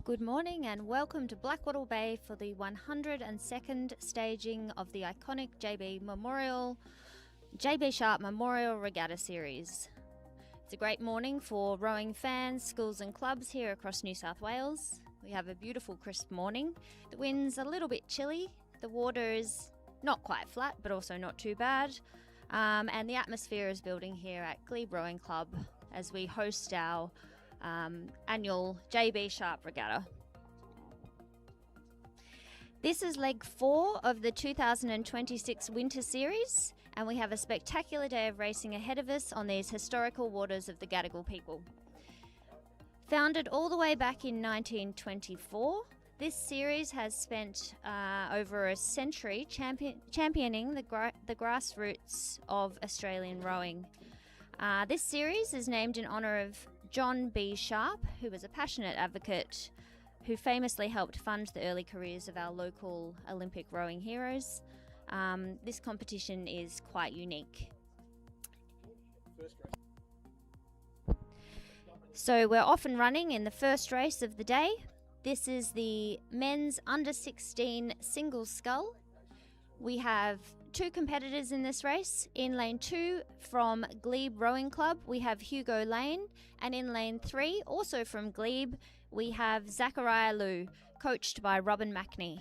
Good morning and welcome to Blackwattle Bay for the 102nd staging of the iconic JB Sharp Memorial Regatta Series. It's a great morning for rowing fans, schools and clubs here across New South Wales. We have a beautiful crisp morning. The wind's a little bit chilly. The water is not quite flat but also not too bad. And the atmosphere is building here at Glebe Rowing Club as we host our annual JB Sharp Regatta. This is leg 4 of the 2026 Winter Series, and we have a spectacular day of racing ahead of us on these historical waters of the Gadigal people. Founded all the way back in 1924, this series has spent over a century championing the grassroots of Australian rowing. This series is named in honour of John B. Sharp, who was a passionate advocate who famously helped fund the early careers of our local Olympic rowing heroes. This competition is quite unique. So we're off and running in the first race of the day. This is the men's under 16 single scull. We have 2 competitors in this race. In lane 2 from Glebe Rowing Club we have Hugo Lane, and in lane 3 also from Glebe we have Zachariah Liu, coached by Robin Macney.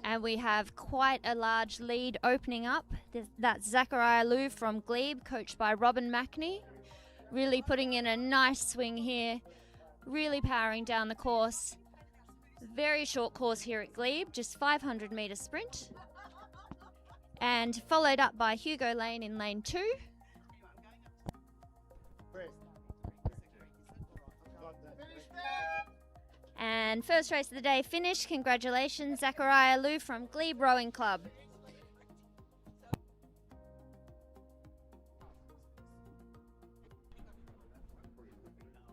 And we have quite a large lead opening up. That's Zachariah Liu from Glebe, coached by Robin Macney. Really putting in a nice swing here, really powering down the course. Very short course here at Glebe, just 500 metre sprint. And followed up by Hugo Lane in lane 2. And first race of the day finished. Congratulations, Zachariah Liu from Glebe Rowing Club.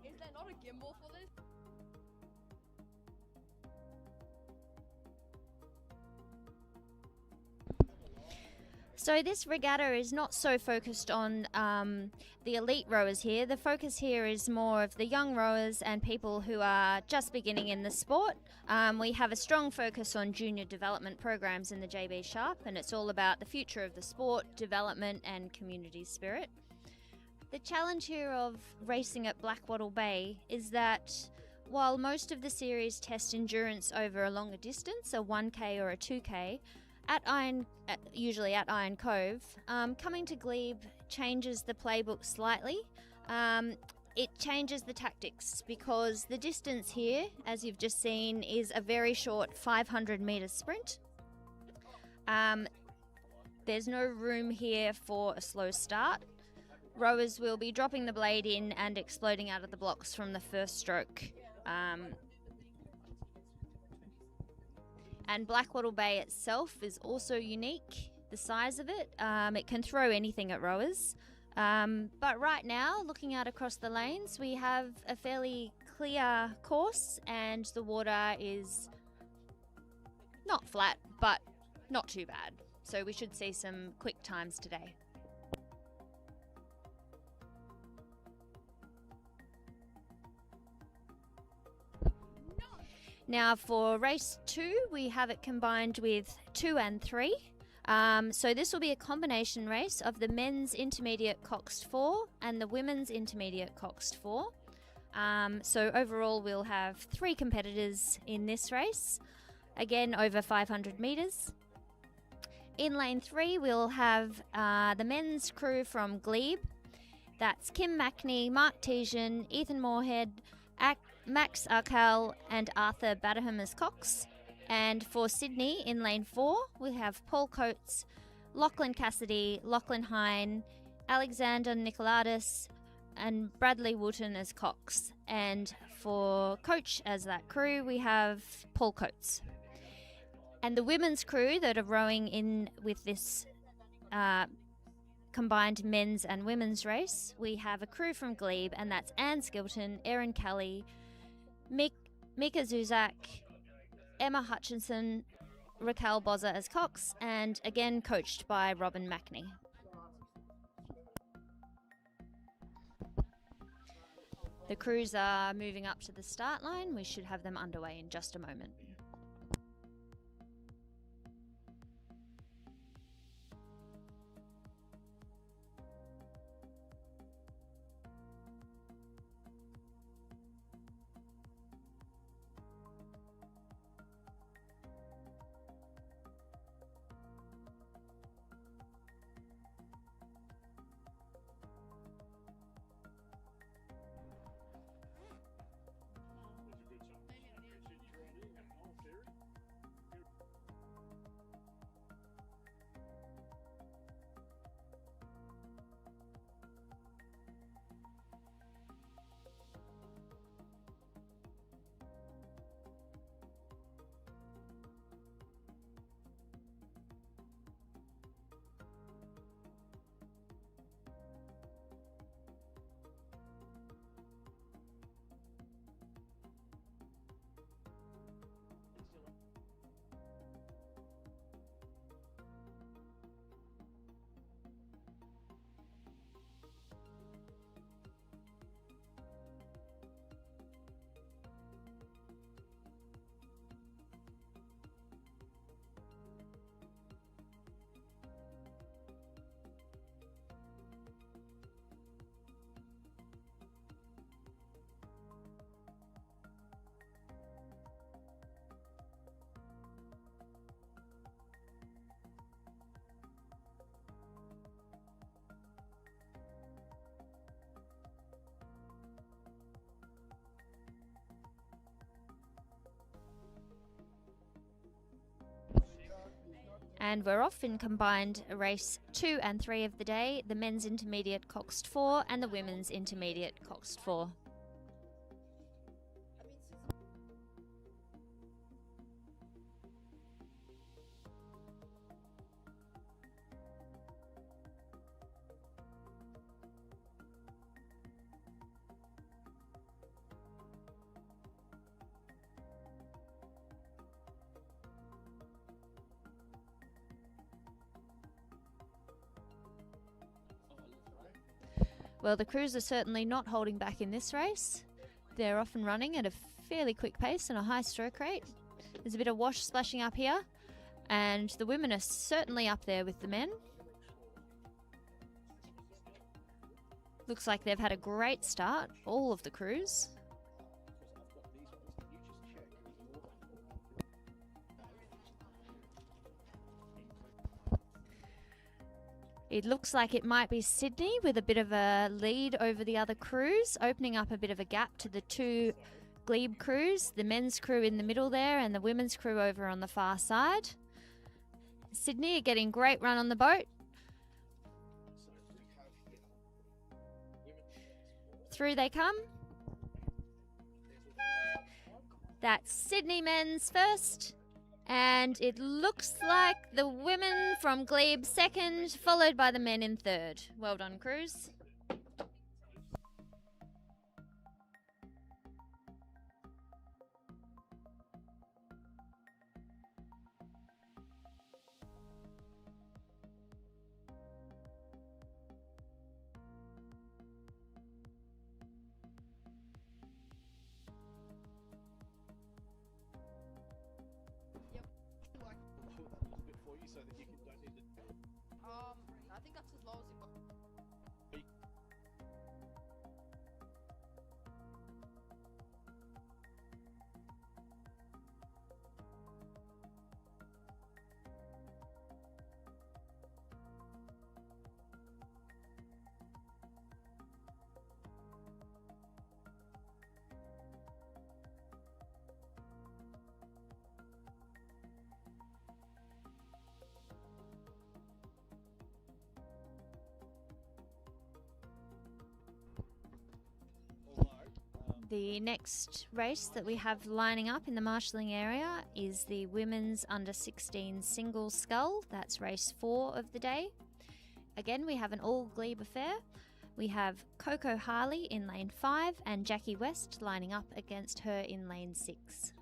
Is there not a gimbal for this? So this regatta is not so focused on the elite rowers here. The focus here is more of the young rowers and people who are just beginning in the sport. We have a strong focus on junior development programs in the JB Sharp, and it's all about the future of the sport, development and community spirit. The challenge here of racing at Blackwattle Bay is that while most of the series test endurance over a longer distance, a 1K or a 2K, usually at Iron Cove, coming to Glebe changes the playbook slightly. It changes the tactics because the distance here, as you've just seen, is a very short 500 metre sprint. There's no room here for a slow start. Rowers will be dropping the blade in and exploding out of the blocks from the first stroke. And Blackwattle Bay itself is also unique, the size of it. It can throw anything at rowers. But right now, looking out across the lanes, we have a fairly clear course and the water is not flat, but not too bad. So we should see some quick times today. Now for race 2, we have it combined with 2 and 3. So this will be a combination race of the men's intermediate coxed 4 and the women's intermediate coxed 4. So overall we'll have 3 competitors in this race, again over 500 metres. In lane 3 we'll have the men's crew from Glebe. That's Kim Macney, Mark Tejan, Ethan Moorhead, Max Arkell and Arthur Badderham as Cox. And for Sydney in lane 4 we have Paul Coates, Lachlan Cassidy, Lachlan Hine, Alexander Nicoladis and Bradley Wooten as Cox. And for coach as that crew we have Paul Coates. And the women's crew that are rowing in with this combined men's and women's race, we have a crew from Glebe, and that's Anne Skilton, Erin Kelly, Mika Zuzak, Emma Hutchinson, Raquel Bozza as Cox, and again coached by Robin Mackney. The crews are moving up to the start line. We should have them underway in just a moment. And we're off in combined race 2 and 3 of the day, the men's intermediate coxed 4 and the women's intermediate coxed 4. Well, the crews are certainly not holding back in this race. They're off and running at a fairly quick pace and a high stroke rate. There's a bit of wash splashing up here, and the women are certainly up there with the men. Looks like they've had a great start, all of the crews. It looks like it might be Sydney with a bit of a lead over the other crews, opening up a bit of a gap to the two Glebe crews, the men's crew in the middle there and the women's crew over on the far side. Sydney are getting great run on the boat. Through they come. That's Sydney men's first. And it looks like the women from Glebe second, followed by the men in third. Well done, crews. I think that's as low as it got. The next race that we have lining up in the marshalling area is the women's under 16 single scull. That's race 4 of the day. Again, we have an all Glebe affair. We have Coco Harley in lane 5 and Jackie West lining up against her in lane 6.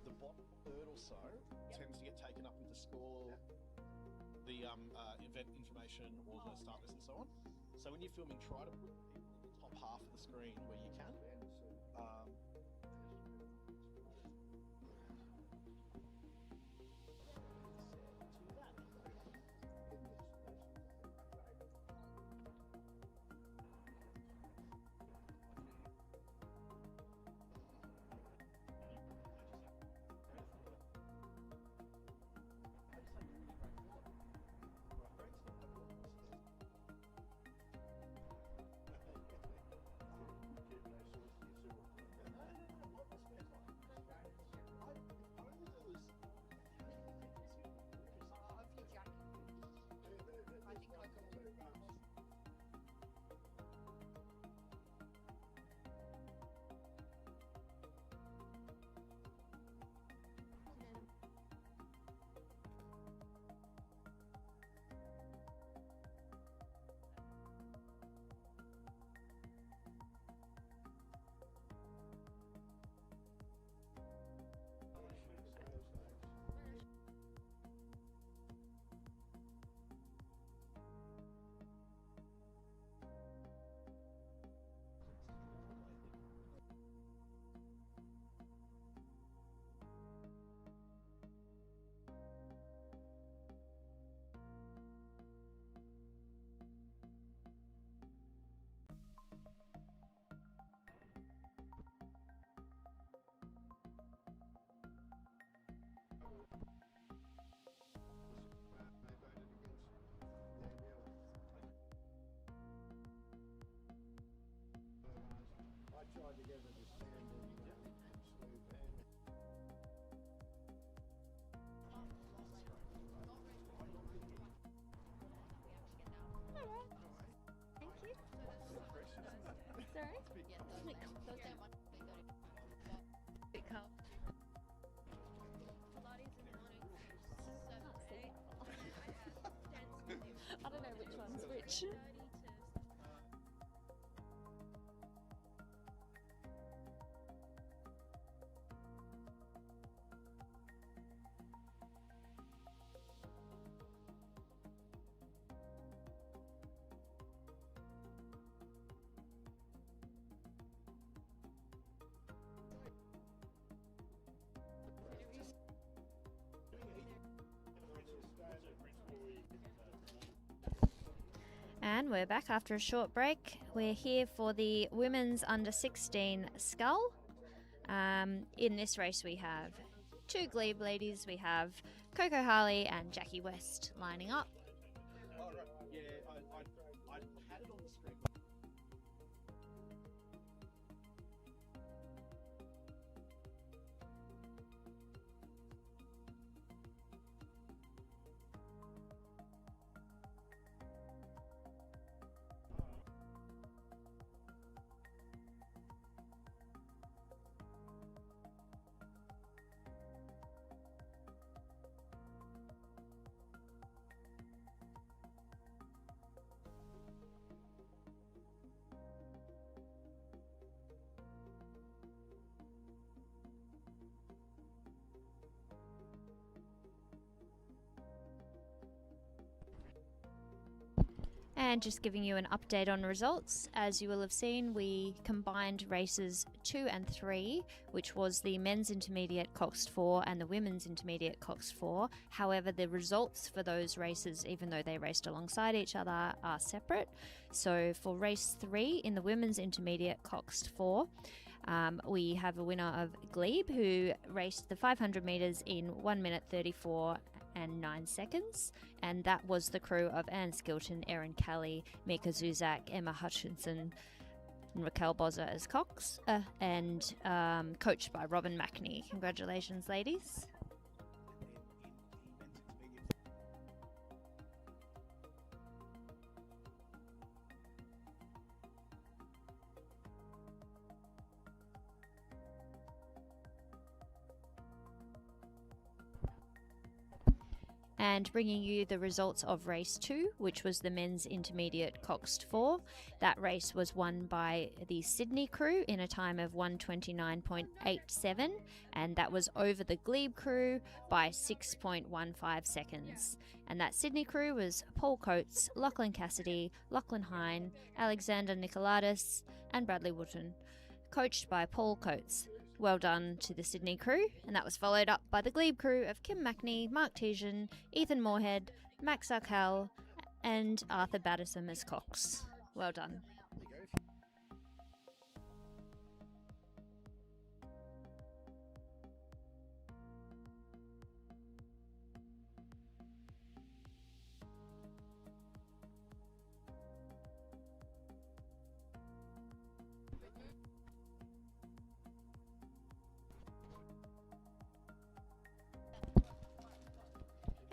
The bottom third or so tends to get taken up with the score, the event information, or the start list and so on. So when you're filming, try to put people in the top half of the screen where you can. Tried to get her to stand and smooth down. Thank you. Sorry? Big cup. I don't know which one's which. And we're back after a short break. We're here for the women's under 16 scull. In this race we have two Glebe ladies. We have Coco Harley and Jackie West lining up. Oh, right. Yeah, I had it on the screen. And just giving you an update on results. As you will have seen, we combined races 2 and 3, which was the men's intermediate Coxed 4 and the women's intermediate Coxed 4. However, the results for those races, even though they raced alongside each other, are separate. So for race 3 in the women's intermediate Coxed 4, We have a winner of Glebe who raced the 500 metres in 1 minute 34 and 9 seconds, and that was the crew of Anne Skilton, Erin Kelly, Mika Zuzak, Emma Hutchinson, and Raquel Bozza as Cox, and coached by Robin Mackney. Congratulations, ladies. And bringing you the results of race 2, which was the men's intermediate Coxed 4. That race was won by the Sydney crew in a time of 1:29.87, and that was over the Glebe crew by 6.15 seconds. And that Sydney crew was Paul Coates, Lachlan Cassidy, Lachlan Hine, Alexander Nicolaitis, and Bradley Wooten, coached by Paul Coates. Well done to the Sydney crew, and that was followed up by the Glebe crew of Kim Mackney, Mark Tejan, Ethan Moorhead, Max Arkell, and Arthur Batterson as Cox. Well done.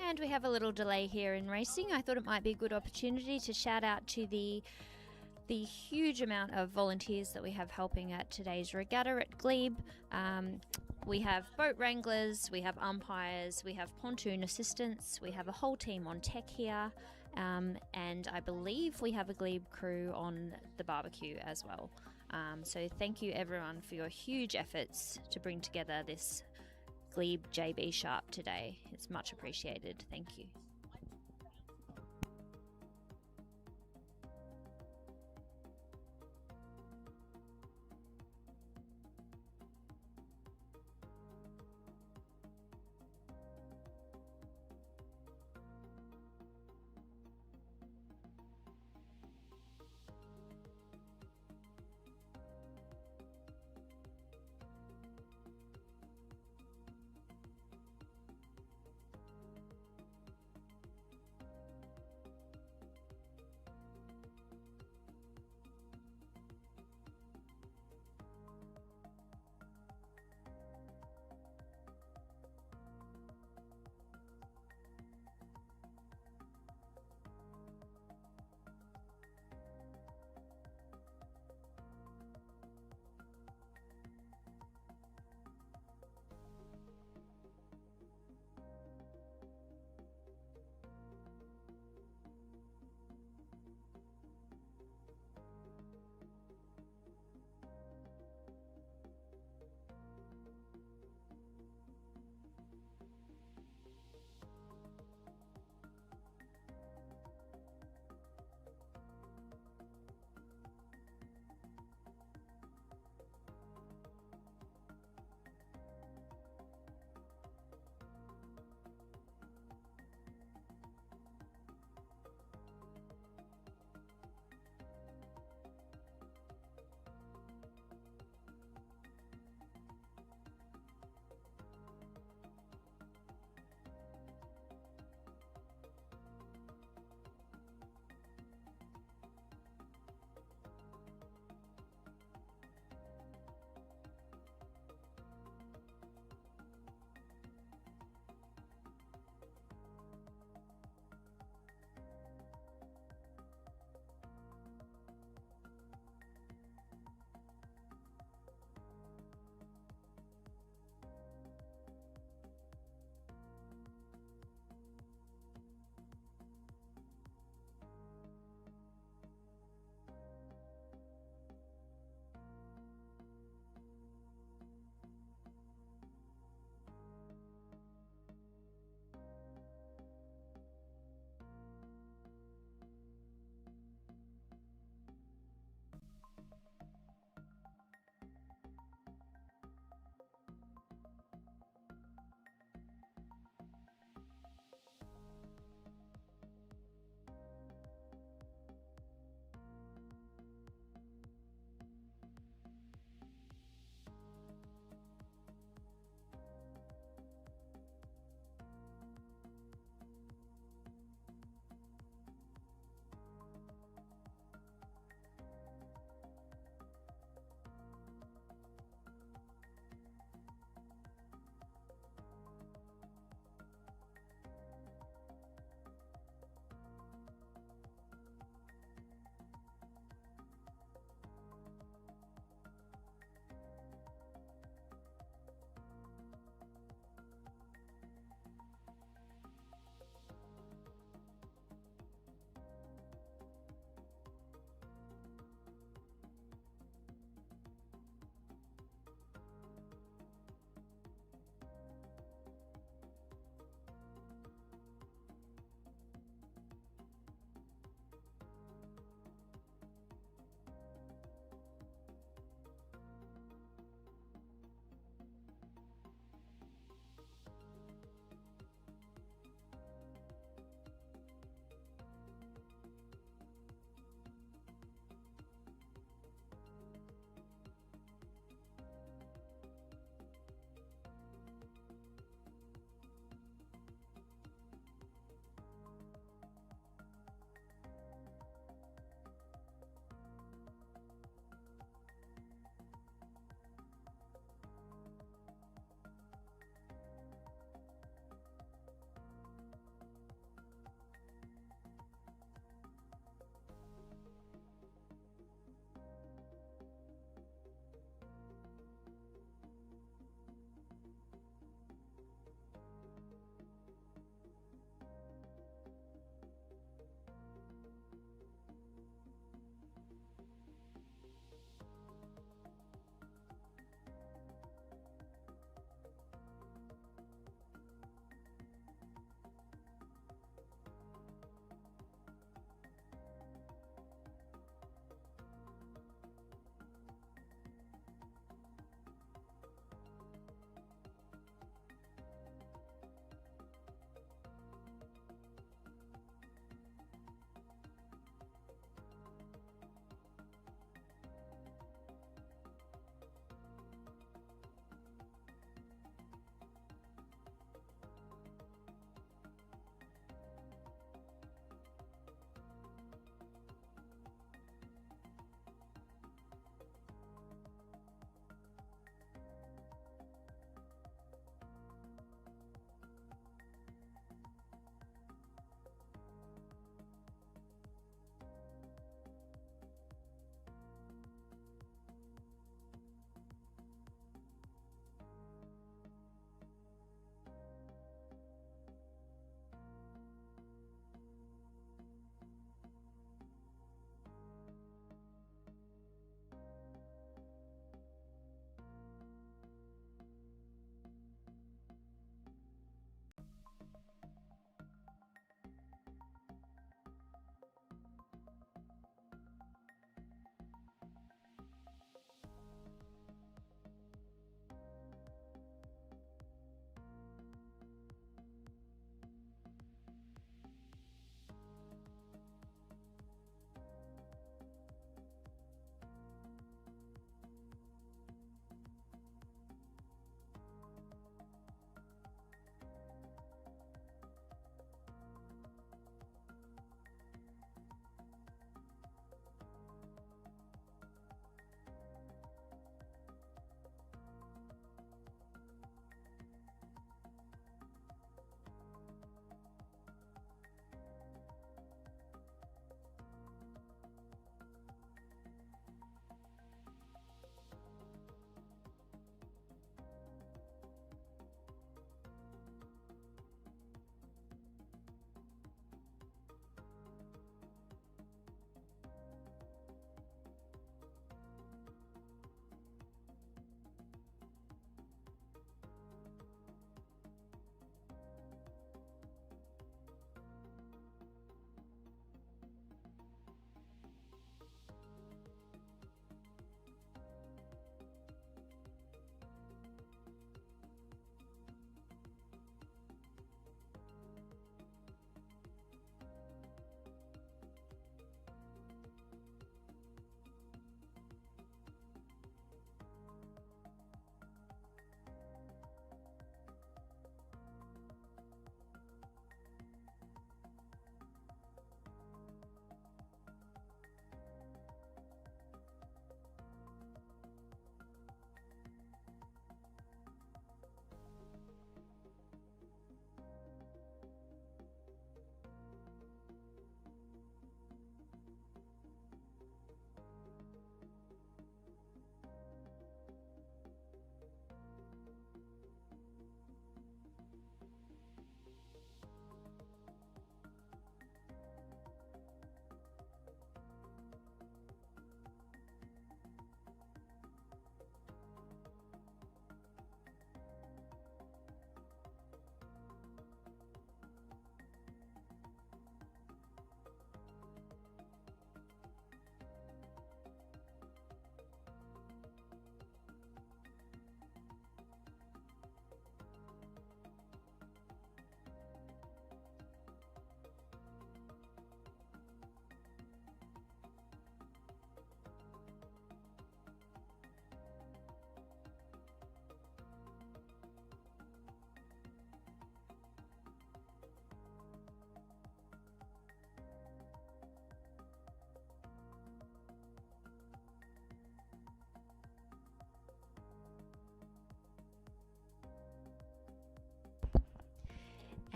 And we have a little delay here in racing. I thought it might be a good opportunity to shout out to the huge amount of volunteers that we have helping at today's regatta at Glebe. We have boat wranglers, we have umpires, we have pontoon assistants, we have a whole team on tech here, and I believe we have a Glebe crew on the barbecue as well. So thank you everyone for your huge efforts to bring together this Glebe JB Sharp today. It's much appreciated. Thank you.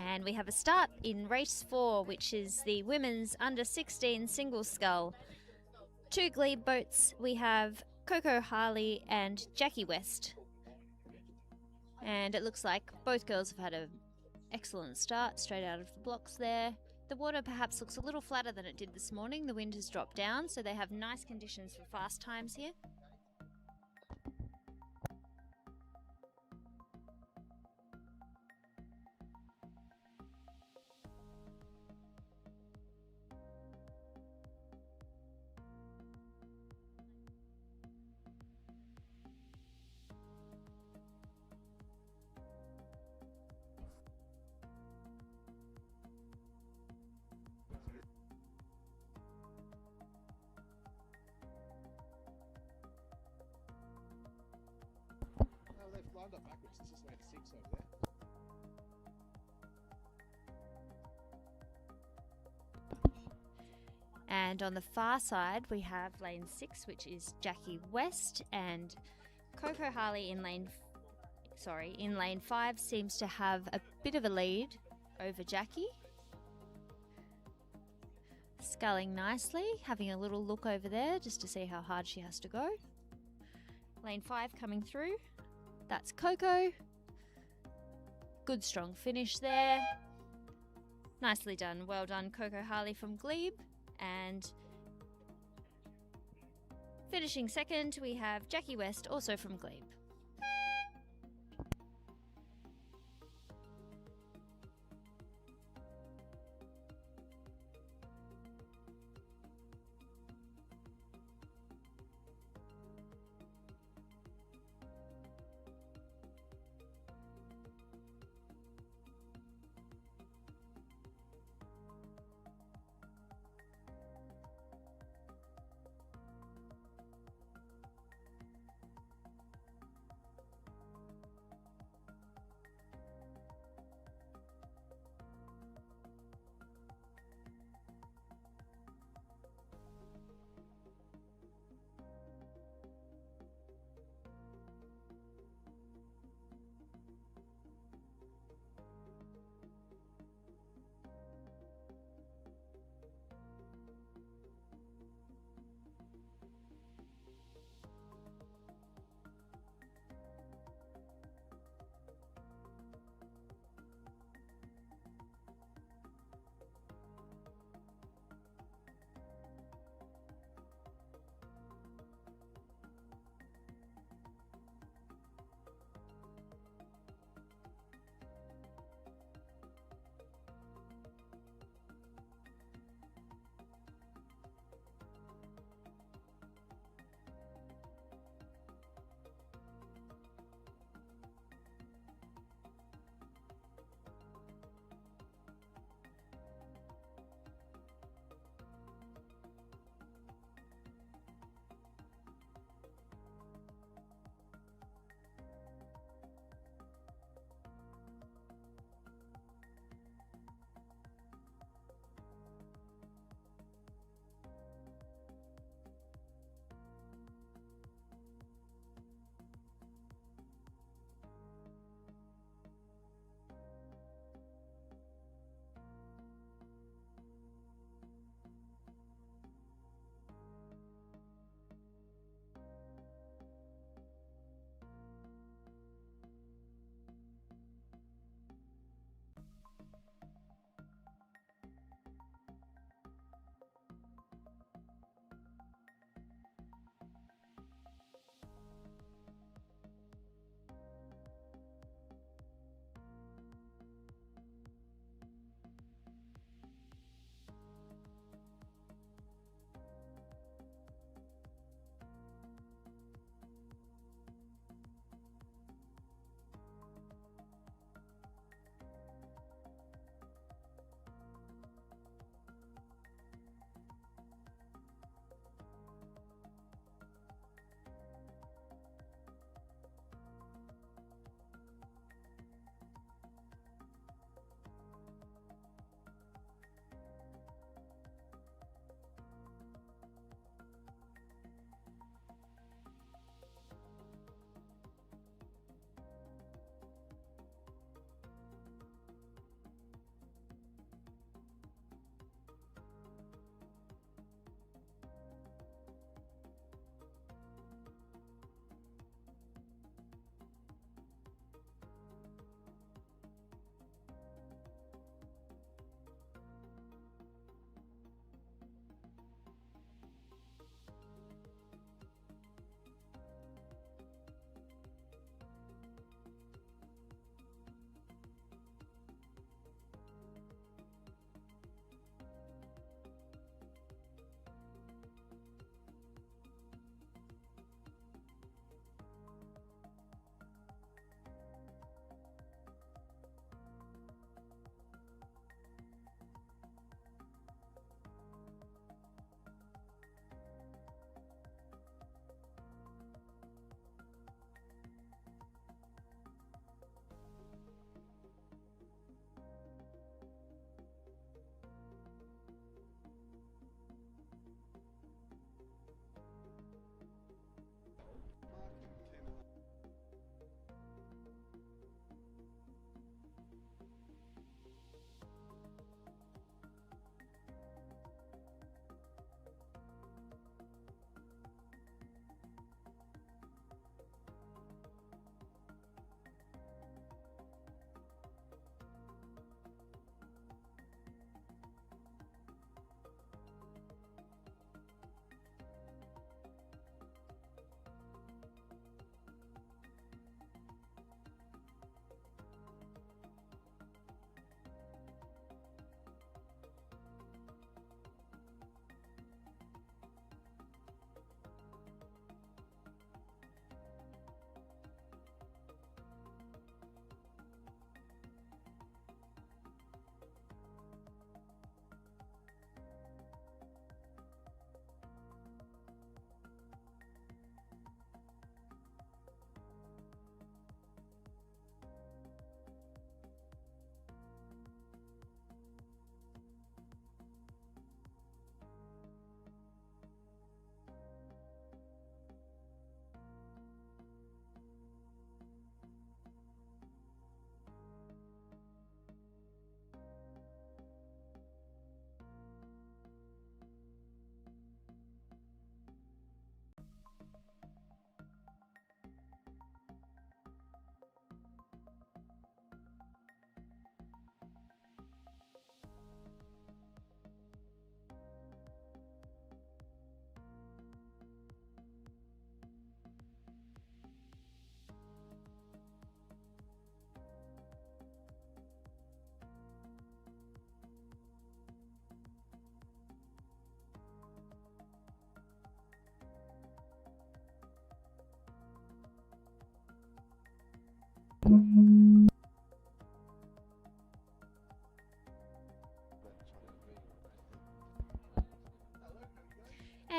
And we have a start in race 4, which is the women's under 16 single scull. 2 Glebe boats. We have Coco Harley and Jackie West. And it looks like both girls have had an excellent start straight out of the blocks there. The water perhaps looks a little flatter than it did this morning. The wind has dropped down, so they have nice conditions for fast times here. Oh, they've lined up backwards. This is lane 6 over there. And on the far side, we have lane 6, which is Jackie West, and Coco Harley in lane 5 seems to have a bit of a lead over Jackie. Sculling nicely, having a little look over there just to see how hard she has to go. Lane 5 coming through. That's Coco. Good strong finish there. Nicely done. Well done, Coco Harley from Glebe. And finishing second, we have Jackie West, also from Glebe.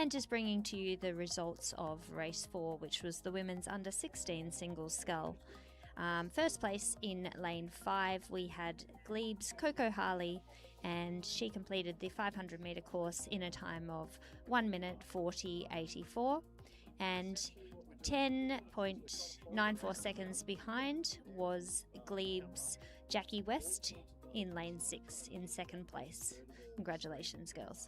and just bringing to you the results of race 4, which was the women's under 16 singles scull. First place in lane 5 we had Glebe's Coco Harley, and she completed the 500 metre course in a time of 1 minute 40.84, and 10.94 seconds behind was Glebe's Jackie West in lane 6 in second place. Congratulations, girls.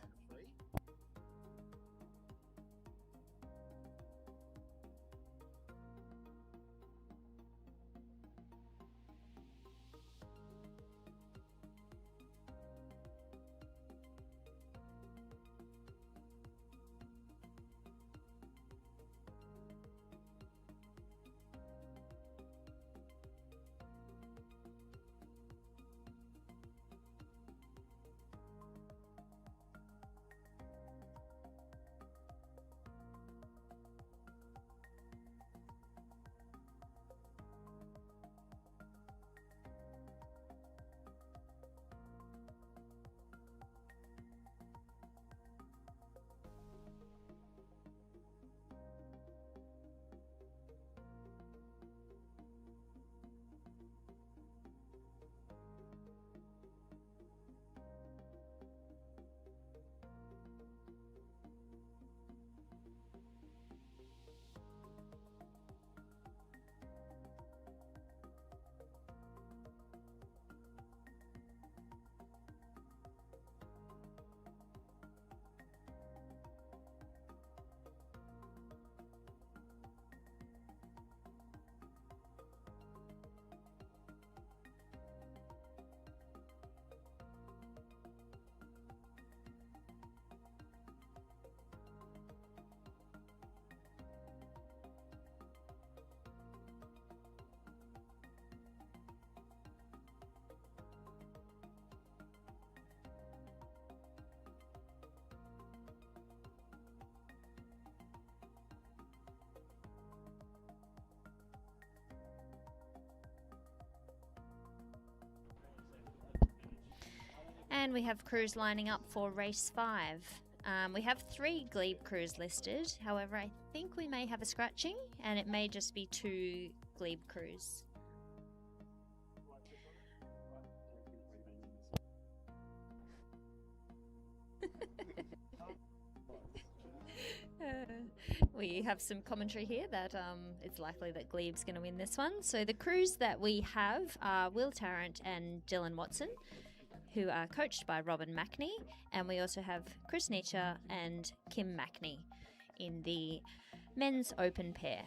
And we have crews lining up for race 5. We have 3 Glebe crews listed. However, I think we may have a scratching, and it may just be 2 Glebe crews. We have some commentary here that it's likely that Glebe's going to win this one. So the crews that we have are Will Tarrant and Dylan Watson, who are coached by Robin Mackney, and we also have Chris Nietzsche and Kim Mackney in the men's open pair.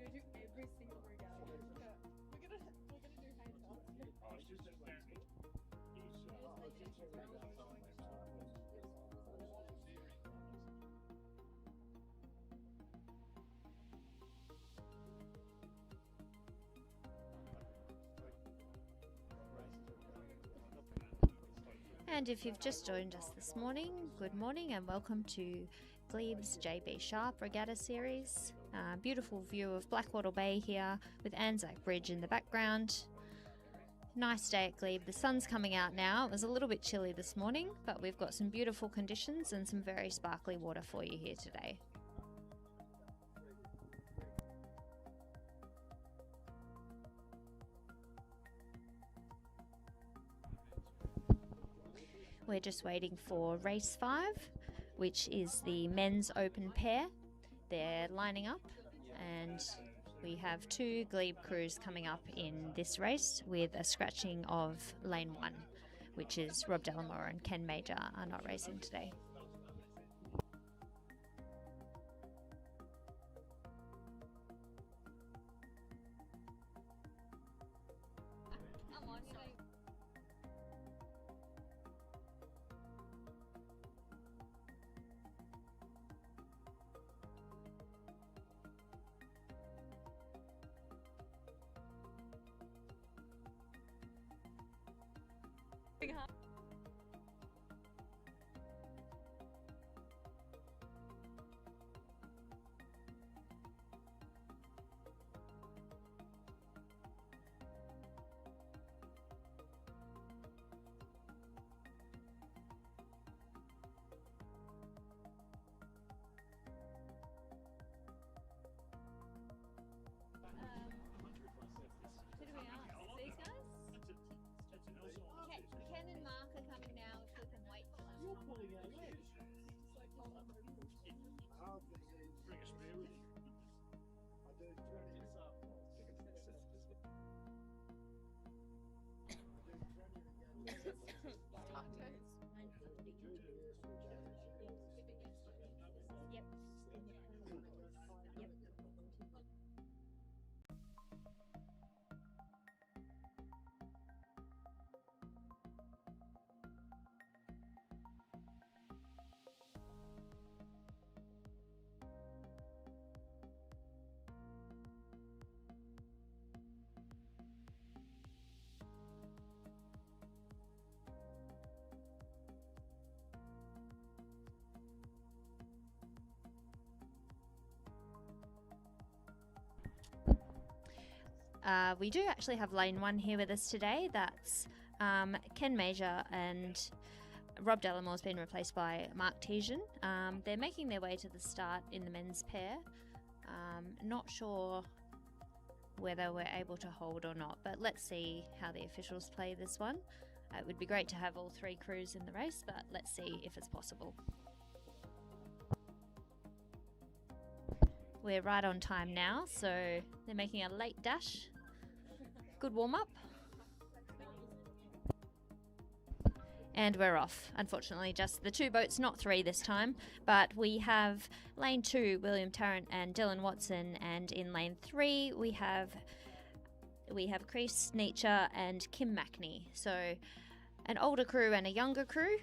You do every single regatta. We're gonna do hands up. And if you've just joined us this morning, good morning and welcome to Glebe's JB Sharp Regatta Series. Beautiful view of Blackwater Bay here with Anzac Bridge in the background. Nice day at Glebe. The sun's coming out now. It was a little bit chilly this morning, but we've got some beautiful conditions and some very sparkly water for you here today. We're just waiting for race 5, which is the men's open pair. They're lining up And we have 2 Glebe crews coming up in this race with a scratching of lane 1, which is Rob Delamore and Ken Major are not racing today. Who do we ask? These guys? Okay, Ken and Mark are coming now if we can wait for them. You're pulling our leg. I'll bring a spare with you. I do 20 this afternoon. Yep. We do actually have lane 1 here with us today. That's Ken Major and Rob Delamore's been replaced by Mark Tisian. They're making their way to the start in the men's pair. Not sure whether we're able to hold or not, but let's see how the officials play this one. It would be great to have all 3 crews in the race, but let's see if it's possible. We're right on time now, so they're making a late dash. Good warm-up. And we're off. Unfortunately, just the 2 boats, not 3 this time. But we have lane 2, William Tarrant and Dylan Watson, and in lane 3 we have Chris Nietzsche and Kim Mackney. So an older crew and a younger crew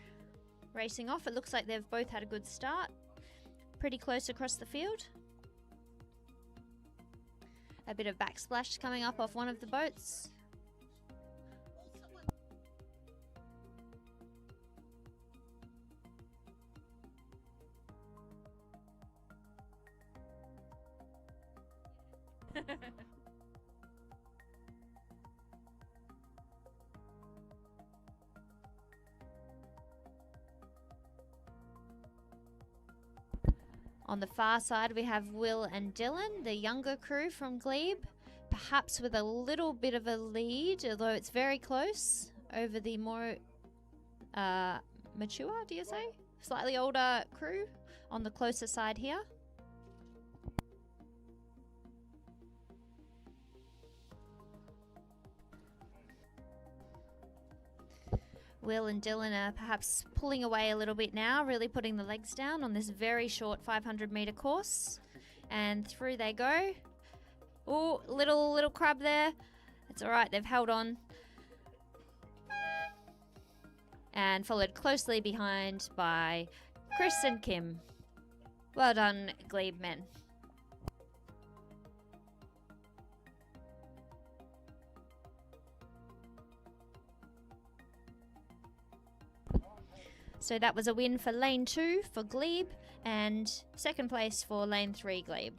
racing off. It looks like they've both had a good start. Pretty close across the field. A bit of backsplash coming up off one of the boats. On the far side, we have Will and Dylan, the younger crew from Glebe, perhaps with a little bit of a lead, although it's very close, over the more mature, do you say? Slightly older crew on the closer side here. Will and Dylan are perhaps pulling away a little bit now, really putting the legs down on this very short 500-metre course. And through they go. Oh, little crab there. It's all right, they've held on. And followed closely behind by Chris and Kim. Well done, Glebe men. So that was a win for lane 2 for Glebe and second place for lane 3 Glebe.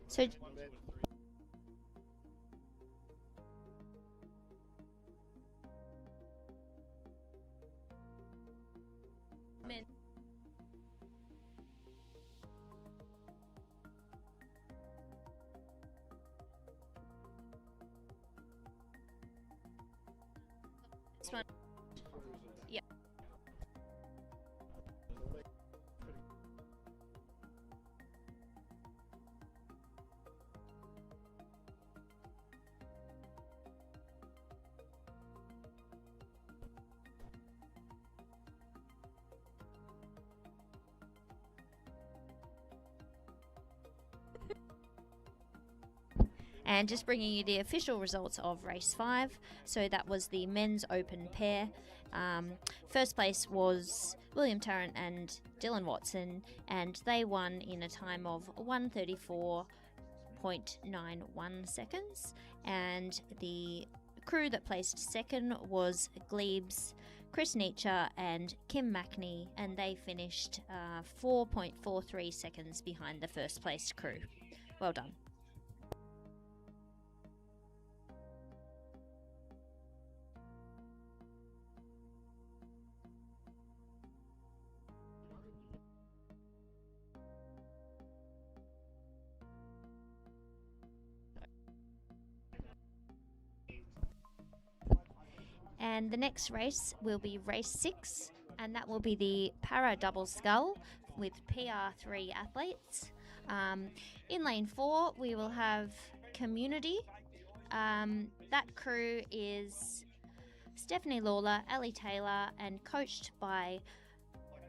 So men. This one. Yeah. And just bringing you the official results of race 5. So that was the men's open pair. First place was William Tarrant and Dylan Watson, and they won in a time of 1:34.91 seconds. And the crew that placed second was Glebe's Chris Nietzsche and Kim Mackney, and they finished 4.43 seconds behind the first place crew. Well done. And the next race will be race 6, and that will be the para double scull with PR3 athletes. In lane 4, we will have community. That crew is Stephanie Lawler, Ellie Taylor, and coached by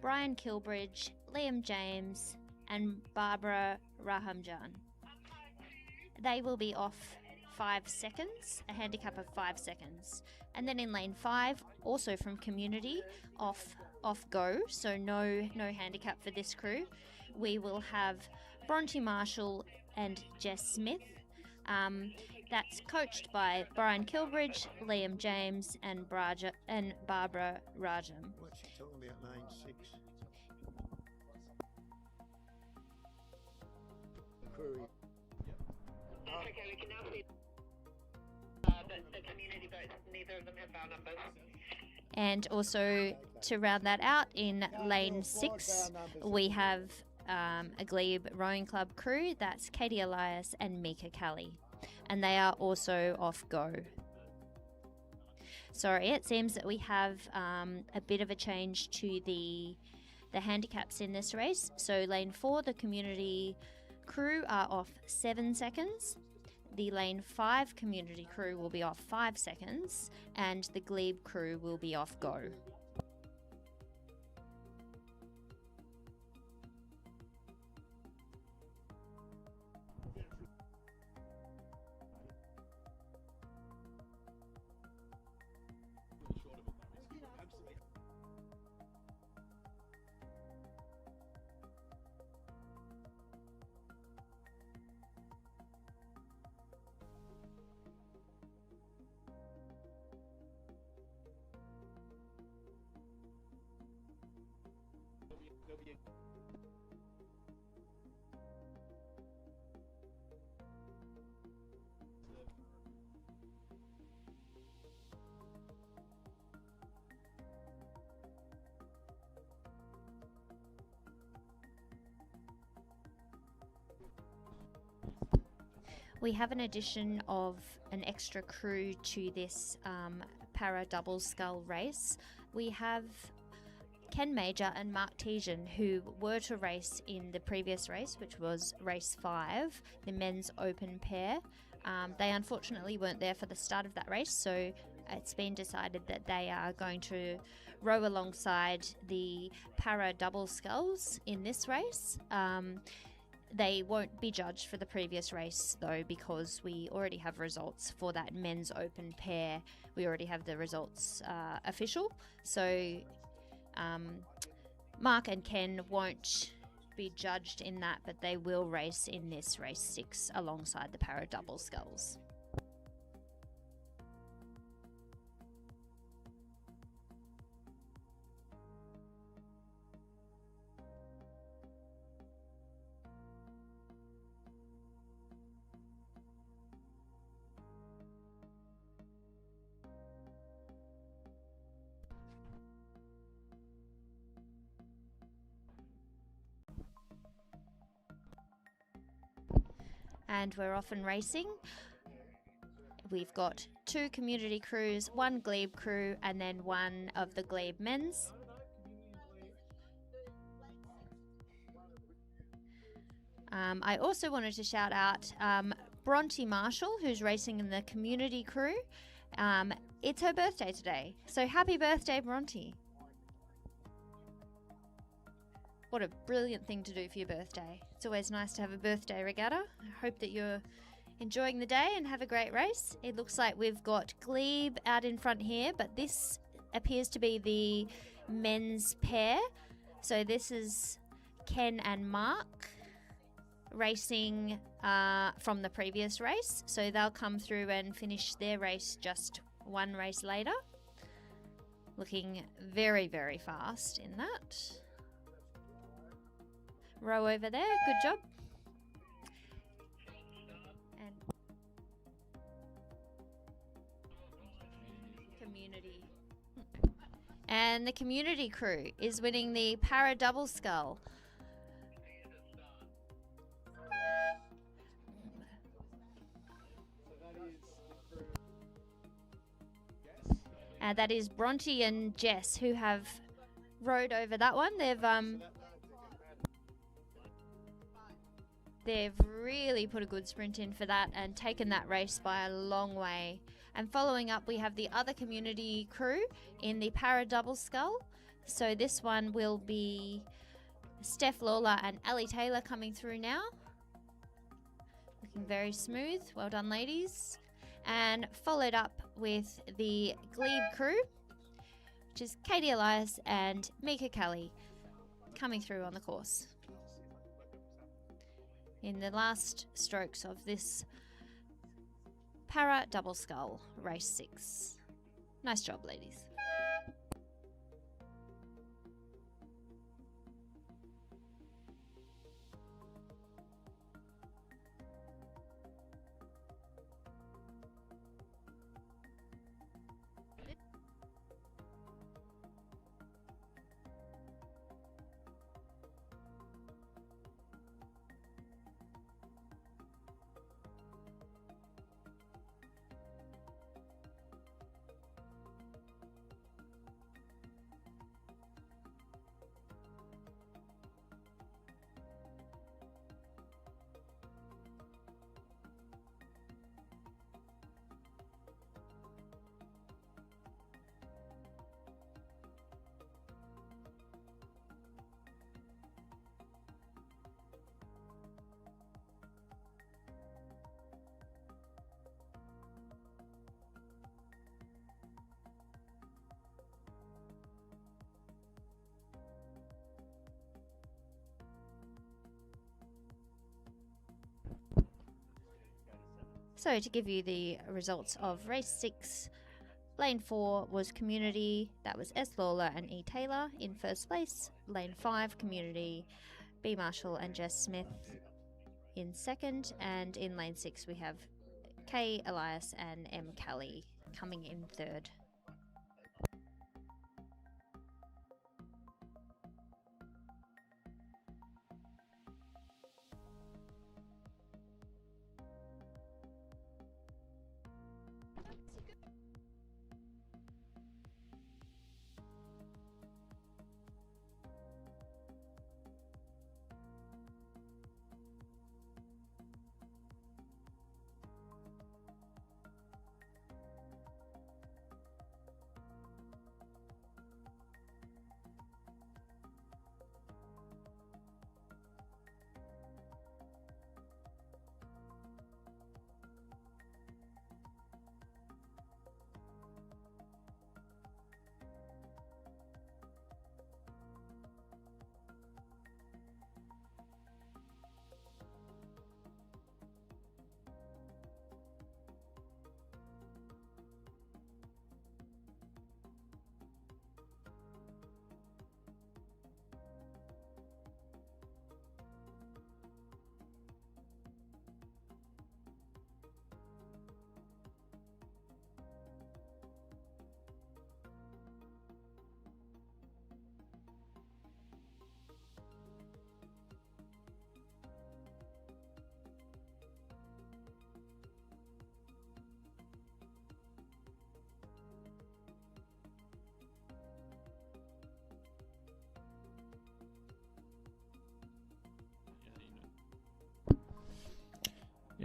Brian Kilbridge, Liam James, and Barbara Rahamjan. They will be off 5 seconds, a handicap of 5 seconds. And then in lane 5, also from community, off go, so no handicap for this crew. We will have Bronte Marshall and Jess Smith. That's coached by Brian Kilbridge, Liam James, and Barbara Rajam. What's she talking about, lane 6? Query. Okay, we can now see the community votes. Neither of them have our numbers. And also to round that out, in lane 6, we have a Glebe Rowing Club crew. That's Katie Elias and Mika Kelly. And they are also off go. Sorry, it seems that we have a bit of a change to the handicaps in this race. So lane 4, the community crew are off 7 seconds. The lane 5 community crew will be off 5 seconds, and the Glebe crew will be off go. There'll be a We have an addition of an extra crew to this para double scull race. We have Ken Major and Mark Tejan, who were to race in the previous race, which was race 5, the men's open pair. They unfortunately weren't there for the start of that race, so it's been decided that they are going to row alongside the para double sculls in this race. They won't be judged for the previous race, though, because we already have results for that men's open pair. We already have the results official. So Mark and Ken won't be judged in that, but they will race in this race 6 alongside the para double sculls. and we're off and racing. We've got 2 community crews, 1 Glebe crew, and then 1 of the Glebe men's. I also wanted to shout out Bronte Marshall, who's racing in the community crew. It's her birthday today, so happy birthday, Bronte. What a brilliant thing to do for your birthday. It's always nice to have a birthday regatta. I hope that you're enjoying the day and have a great race. It looks like we've got Glebe out in front here, but this appears to be the men's pair. So this is Ken and Mark racing from the previous race. So they'll come through and finish their race just 1 race later. Looking very, very fast in that. Row over there, good job. And community. And the community crew is winning the Para Double Scull. That is Bronte and Jess who have rode over that one. They've really put a good sprint in for that and taken that race by a long way. And following up, we have the other community crew in the Para Double Scull. So this one will be Steph Lawler and Ali Taylor coming through now. Looking very smooth. Well done, ladies. And followed up with the Glebe crew, which is Katie Elias and Mika Kelly coming through on the course in the last strokes of this Para Double Scull Race 6. Nice job, ladies. So to give you the results of race 6, lane 4 was community, that was S. Lawler and E. Taylor in first place. Lane 5, community, B. Marshall and Jess Smith in second. And in lane 6 we have K. Elias and M. Kelly coming in third.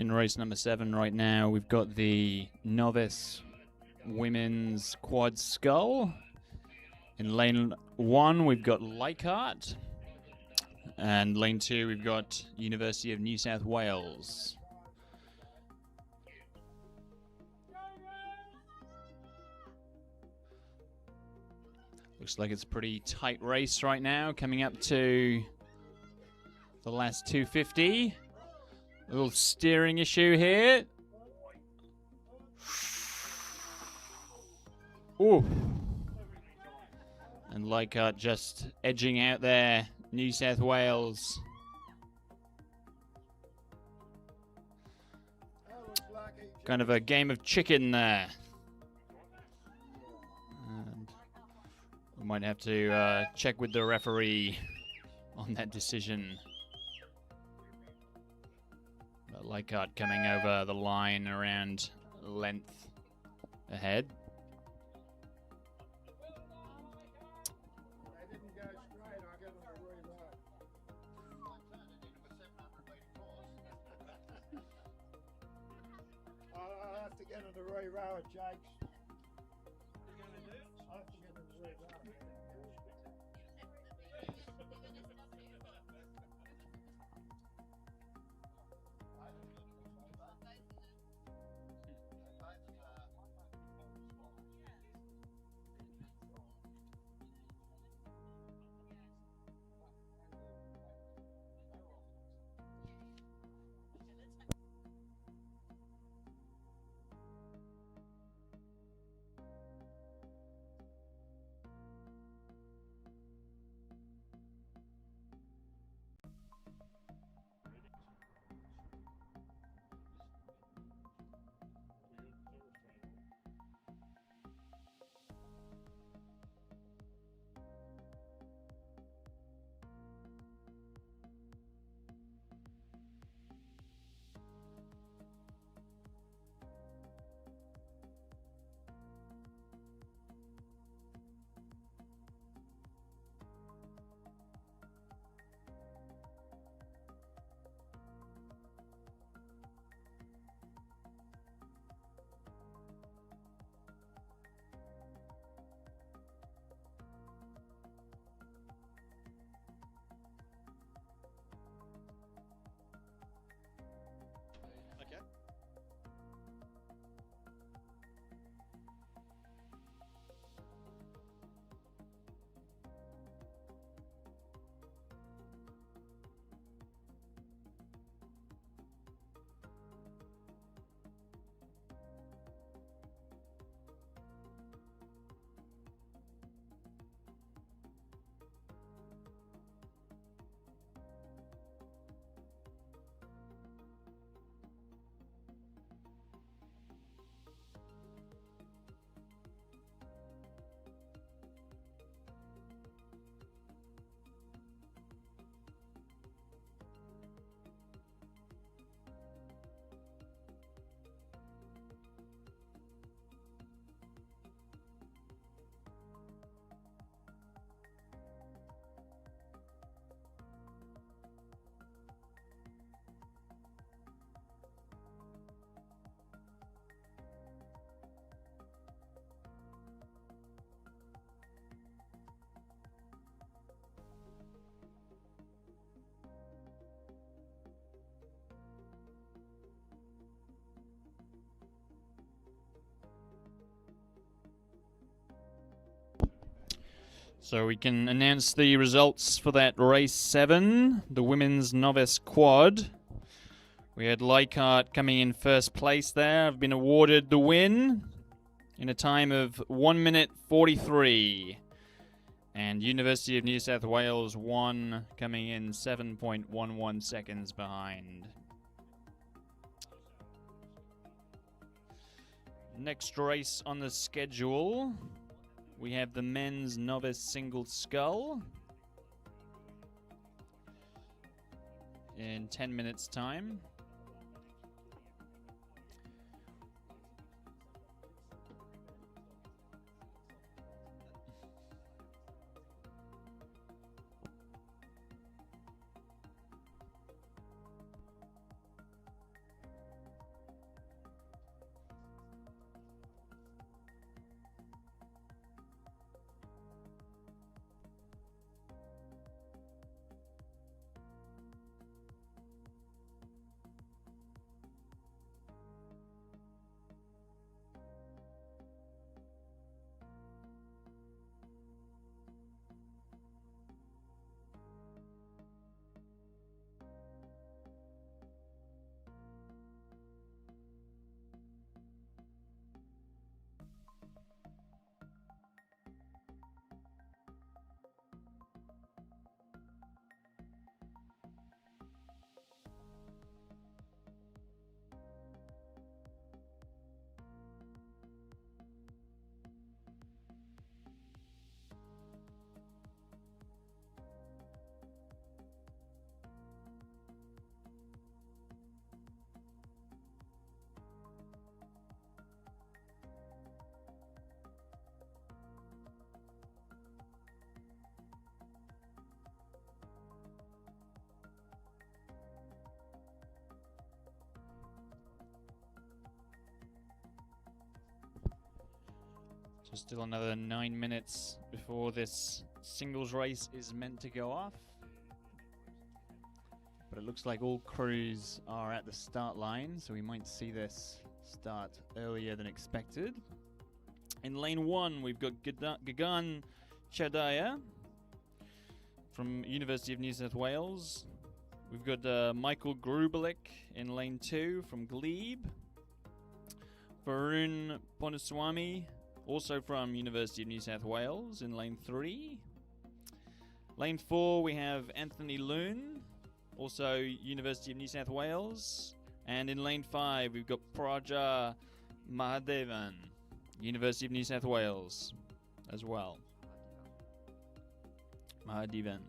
in race number 7 right now, we've got the novice women's quad scull. In lane 1, we've got Leichhardt. And lane 2, we've got University of New South Wales. Looks like it's a pretty tight race right now, coming up to the last 250. A little steering issue here. Ooh. And Leichhardt just edging out there, New South Wales. Kind of a game of chicken there. And we might have to check with the referee on that decision. But Leichhardt coming over the line around length ahead. I'll have to get on the reroute, Jakes. I'll have to get on the reroute. So we can announce the results for that race 7, the women's novice quad. We had Leichhardt coming in first place there. I've been awarded the win in a time of 1 minute 43. And University of New South Wales 1 coming in 7.11 seconds behind. Next race on the schedule, we have the men's novice single scull in 10 minutes time. So still another 9 minutes before this singles race is meant to go off. But it looks like all crews are at the start line, so we might see this start earlier than expected. In lane 1, we've got Gagan Chadaya from University of New South Wales. We've got Michael Grubelik in lane 2 from Glebe. Varun Ponaswamy, also from University of New South Wales, in lane 3. Lane 4, we have Anthony Loon, also University of New South Wales. And in lane 5, we've got Praja Mahadevan, University of New South Wales, as well. Mahadevan.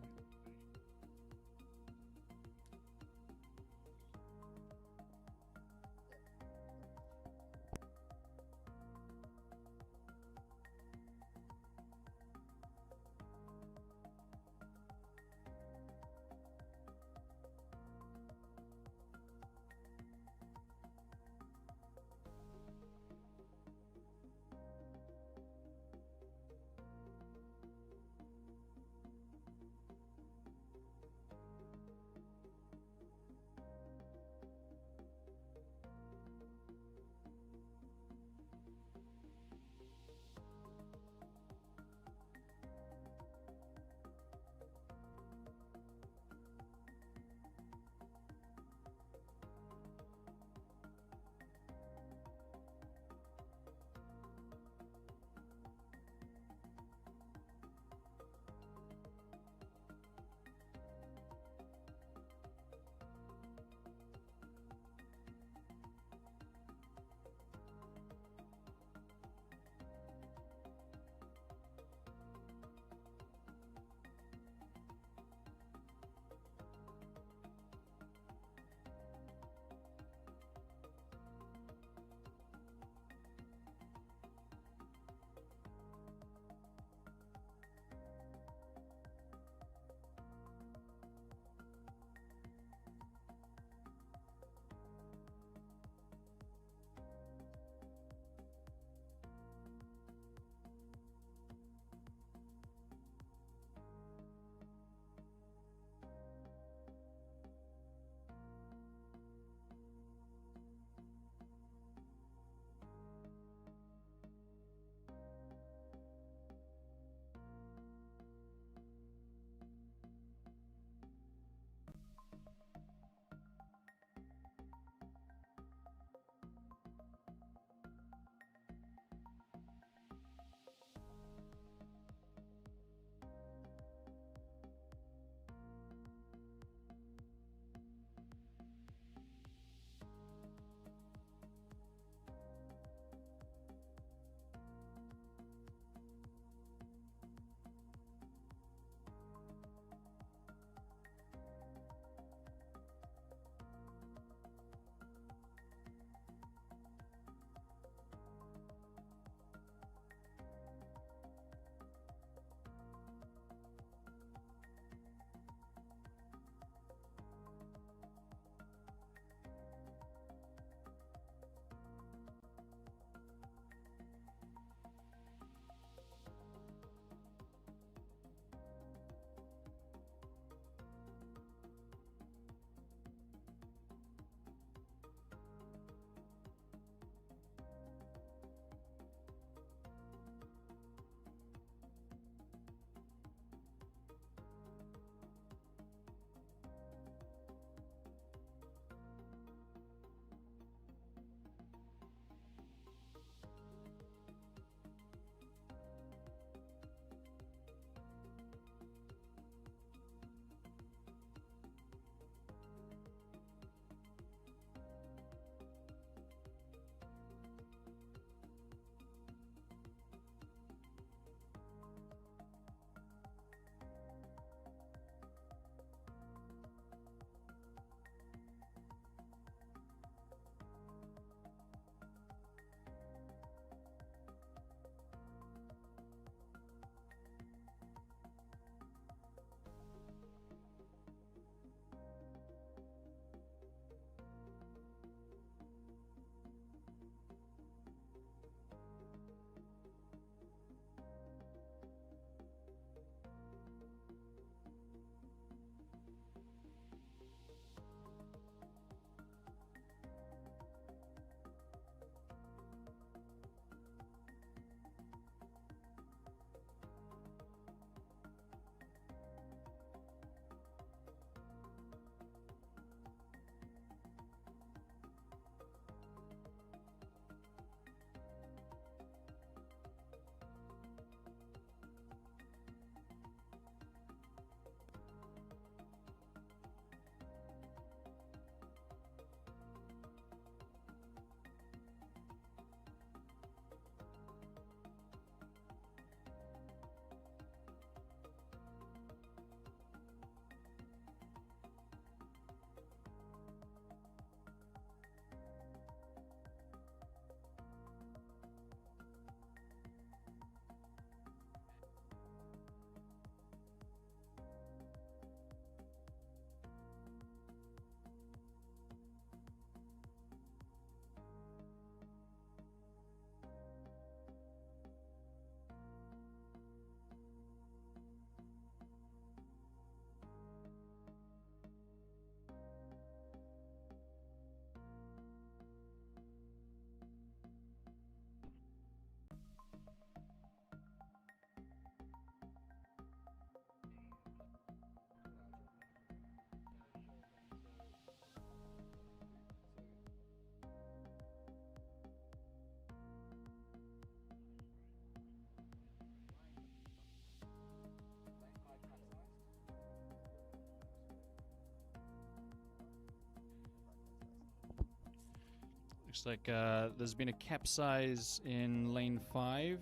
Looks like there's been a capsize in lane 5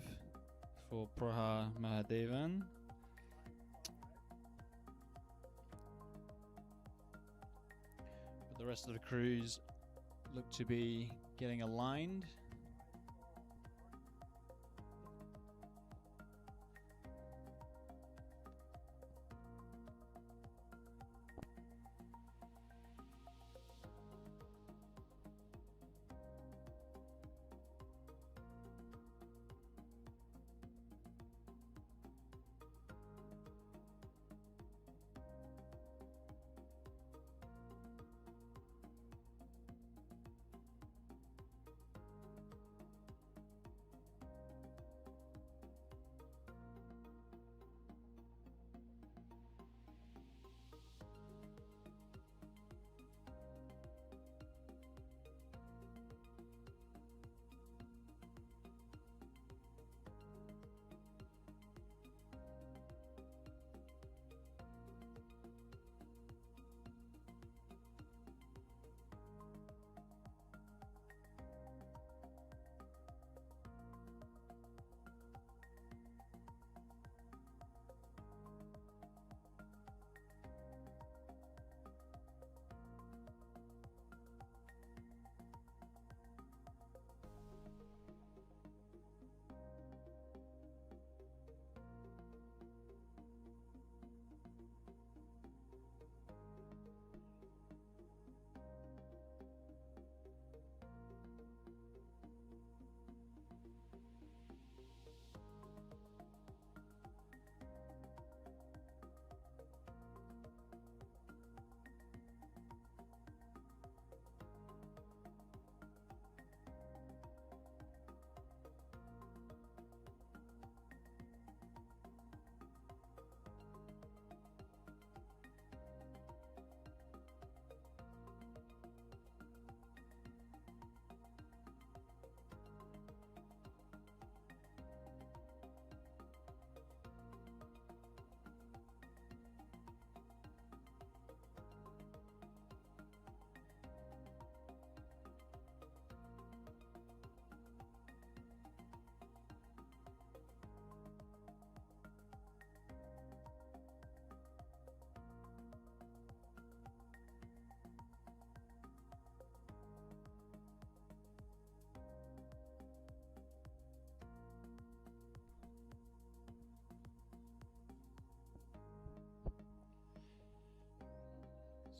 for Praha Mahadevan. But the rest of the crews look to be getting aligned.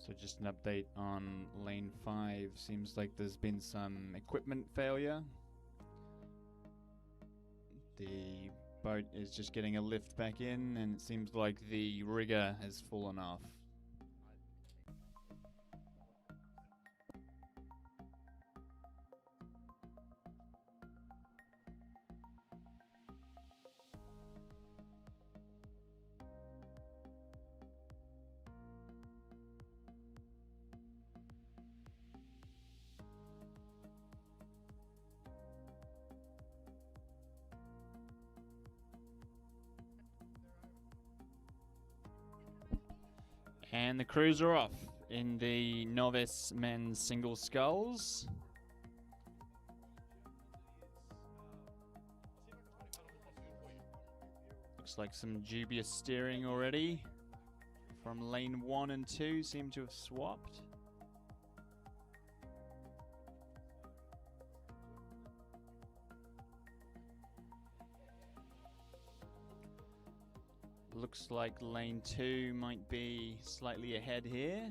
So just an update on lane 5. Seems like there's been some equipment failure. The boat is just getting a lift back in, and it seems like the rigger has fallen off. And the crews are off in the novice men's single sculls. Looks like some dubious steering already from lane 1 and 2 seem to have swapped. Looks like lane 2 might be slightly ahead here.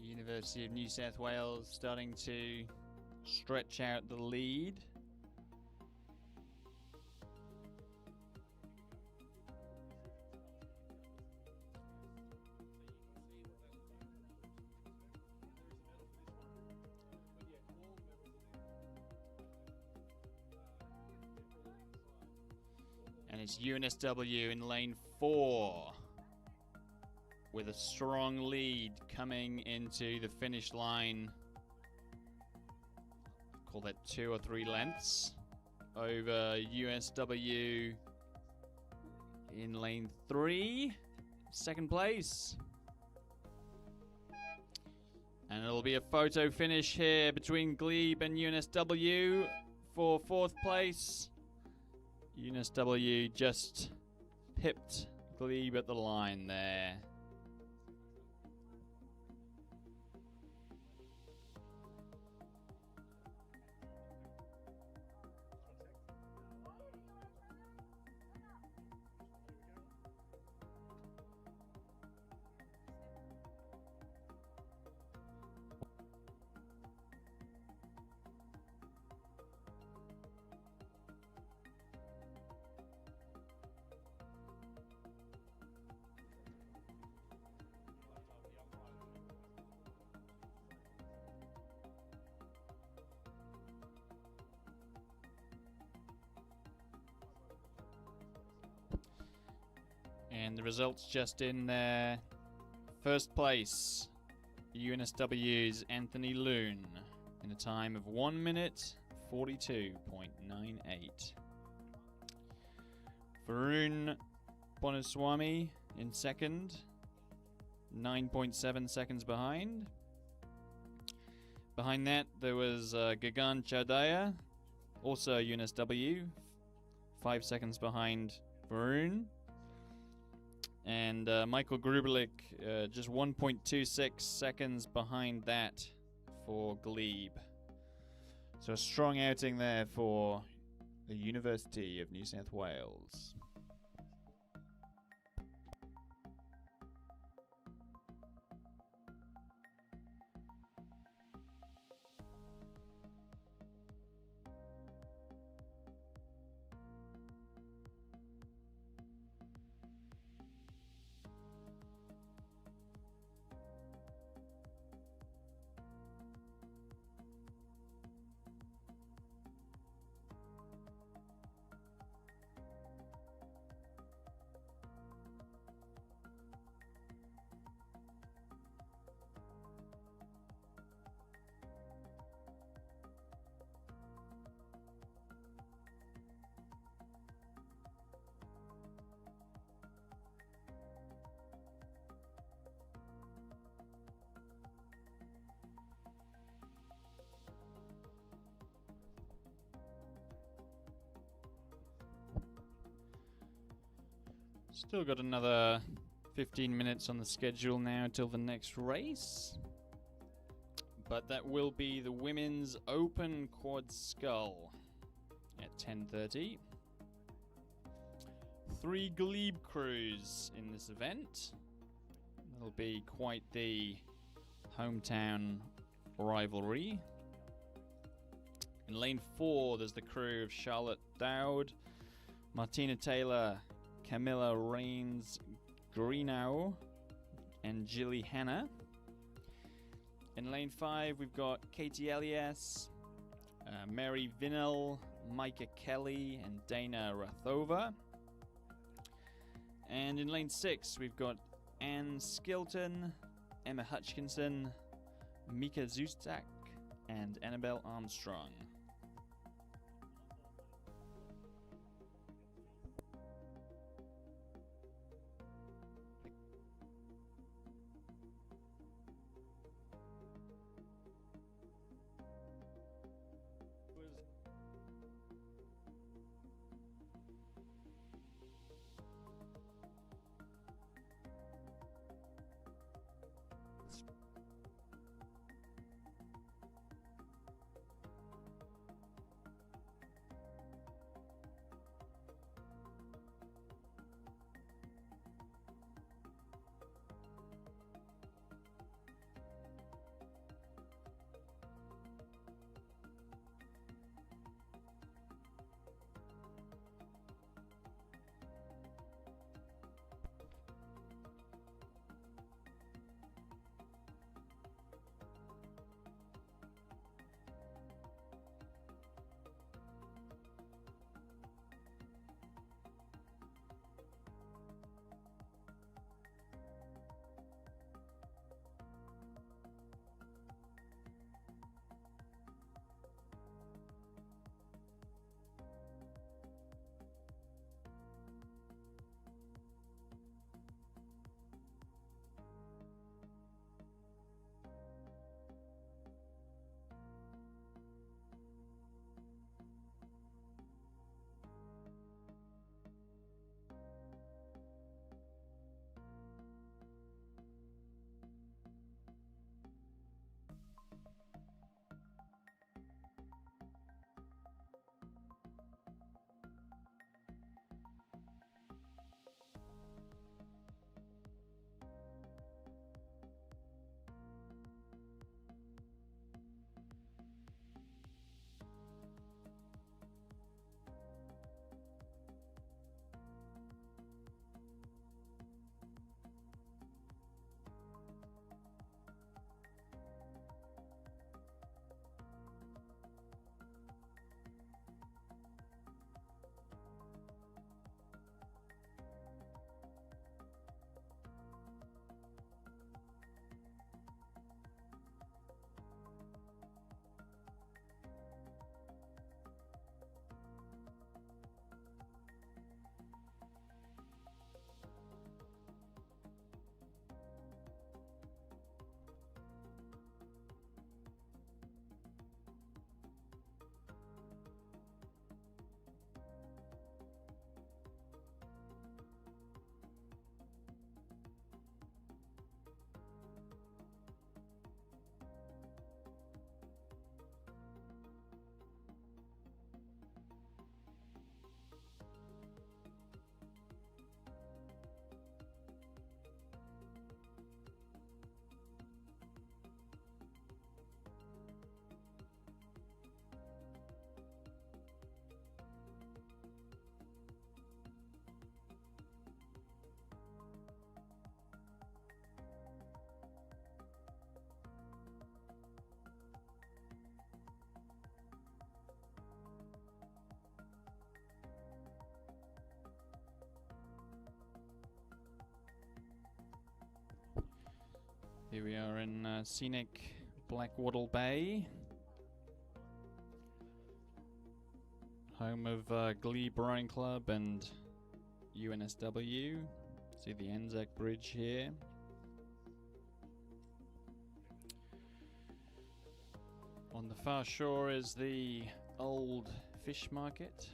University of New South Wales starting to stretch out the lead. And it's UNSW in lane 4 with a strong lead coming into the finish line. Of call that 2 or 3 lengths over USW in lane 3, second place. And it'll be a photo finish here between Glebe and UNSW for 4th place. UNSW just pipped Glebe at the line there. And the results just in there. First place, UNSW's Anthony Loon in a time of 1 minute 42.98. Varun Bonaswamy in second, 9.7 seconds behind. Behind that, there was Gagan Chaudhaya, also UNSW, 5 seconds behind Varun. And Michael Grubelik, just 1.26 seconds behind that for Glebe. So a strong outing there for the University of New South Wales. Still got another 15 minutes on the schedule now till the next race. But that will be the Women's Open Quad Scull at 10:30. 3 Glebe crews in this event. That'll be quite the hometown rivalry. In lane 4, there's the crew of Charlotte Dowd, Martina Taylor, Camilla Rains Greenow, and Jilly Hanna. In lane 5, we've got Katie Elias, Mary Vinnell, Micah Kelly, and Dana Rathova. And in lane 6, we've got Anne Skilton, Emma Hutchinson, Mika Zustak, and Annabelle Armstrong. Here we are in scenic Blackwattle Bay, home of Glebe Rowing Club and UNSW. See the Anzac Bridge here. On the far shore is the old fish market.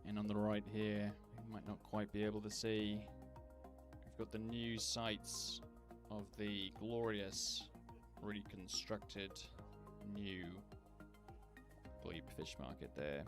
And on the right here, you might not quite be able to see, we've got the new sites of the glorious, reconstructed, new Glebe fish market there.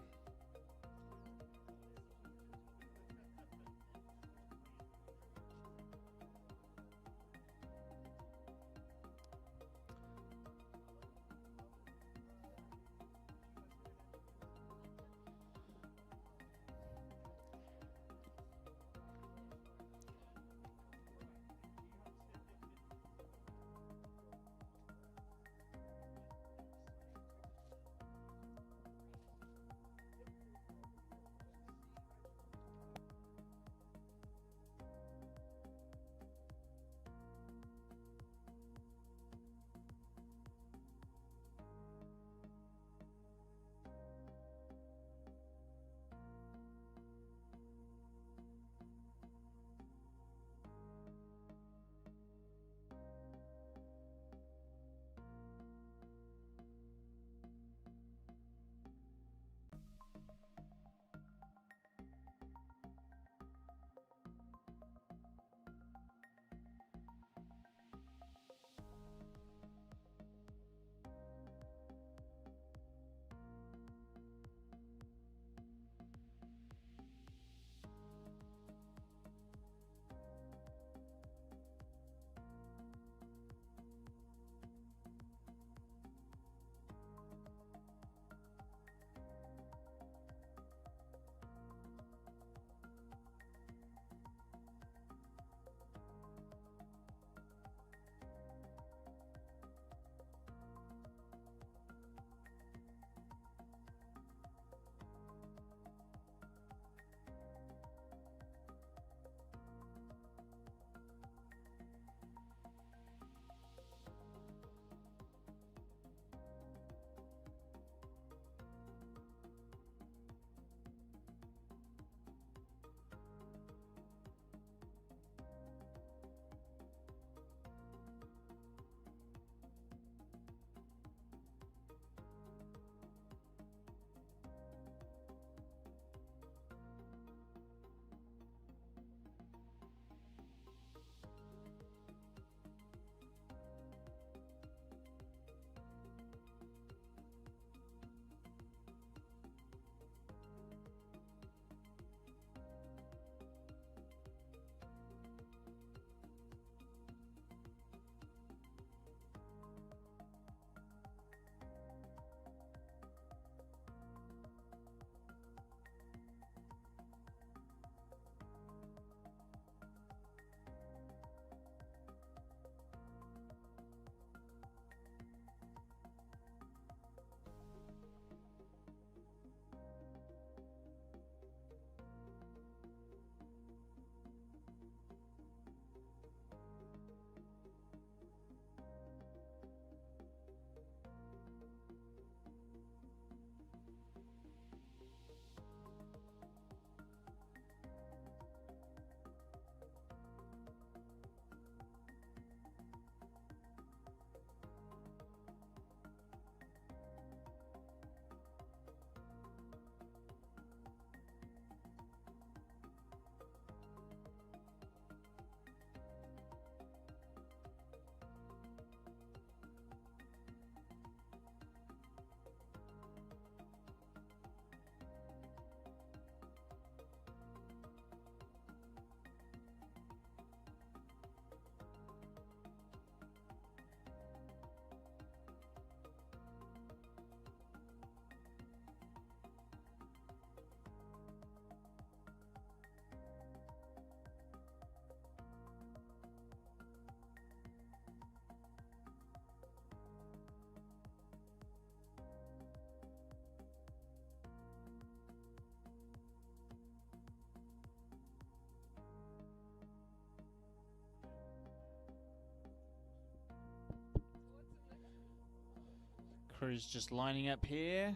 Crew's just lining up here.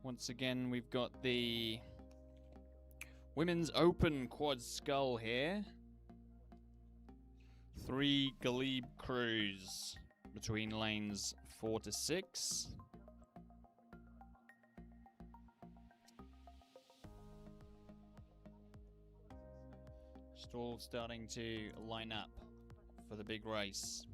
Once again, we've got the Women's Open Quad Scull here. 3 Glebe crews between lanes 4 to 6. Just all starting to line up for the big race.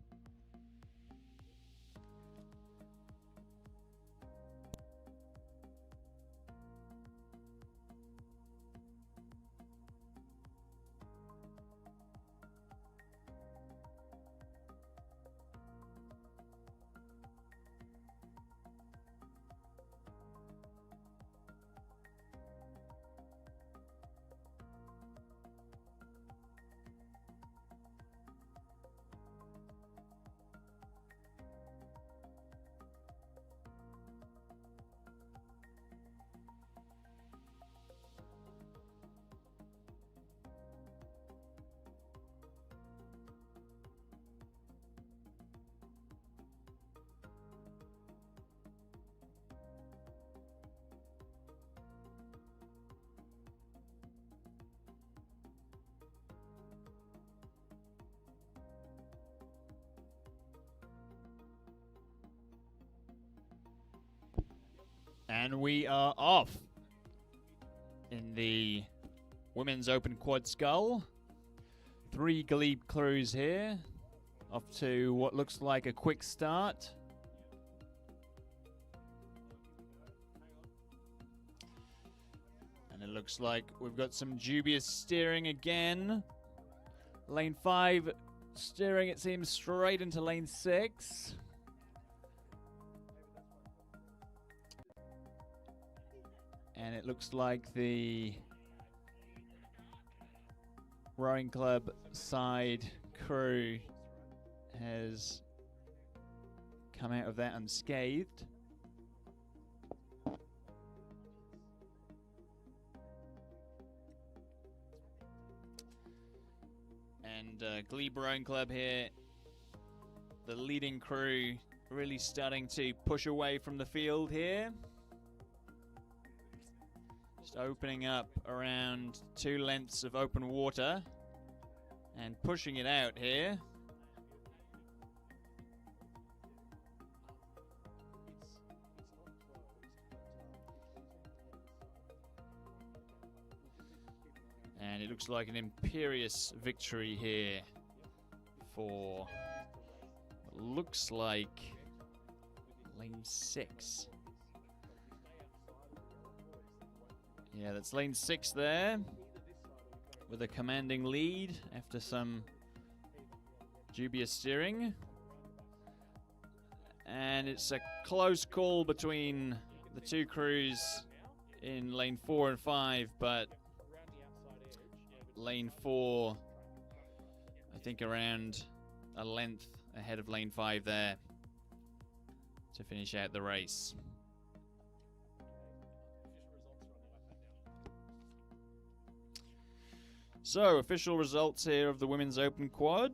And we are off in the Women's Open Quad Scull. 3 Glebe crews here, off to what looks like a quick start. And it looks like we've got some dubious steering again. Lane 5 steering, it seems, straight into lane 6. And it looks like the rowing club side crew has come out of that unscathed. And Glebe Rowing Club here, the leading crew, really starting to push away from the field here. Just opening up around 2 lengths of open water and pushing it out here. And it looks like an imperious victory here for what looks like lane 6. Yeah, that's lane 6 there, with a commanding lead after some dubious steering. And it's a close call between the 2 crews in lane 4 and 5, but lane 4, I think, around a length ahead of lane 5 there to finish out the race. So, official results here of the Women's Open Quad.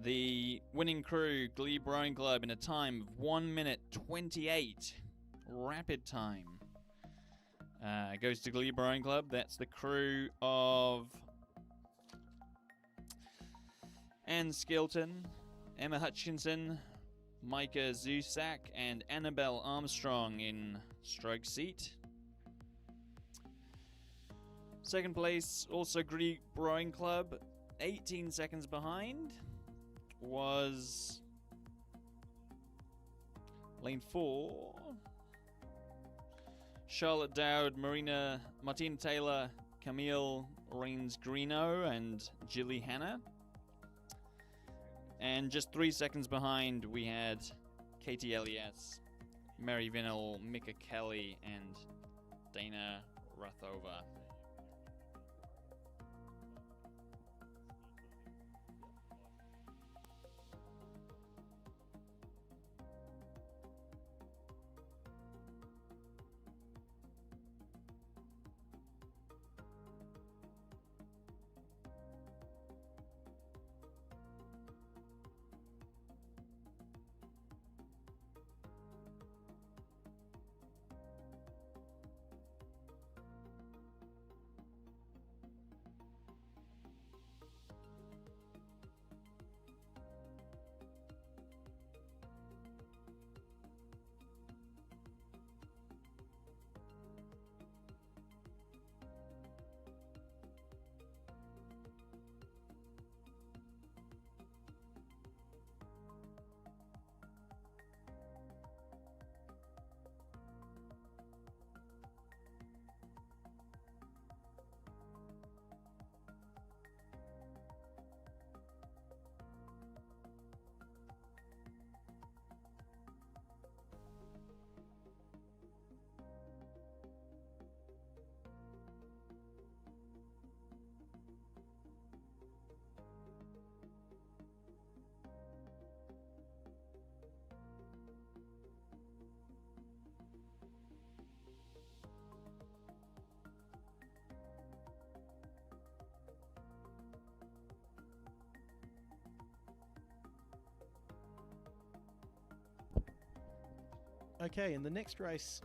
The winning crew, Glebe Rowing Club, in a time of 1 minute 28. Rapid time. Goes to Glebe Rowing Club. That's the crew of Anne Skilton, Emma Hutchinson, Micah Zusak, and Annabelle Armstrong in stroke seat. Second place, also Glebe Rowing Club, 18 seconds behind, was lane 4. Charlotte Dowd, Martina Taylor, Camille Rains-Greeno, and Jilly Hanna. And just 3 seconds behind, we had Katie Elias, Mary Vinnell, Mika Kelly, and Dana Rathova. Okay, and the next race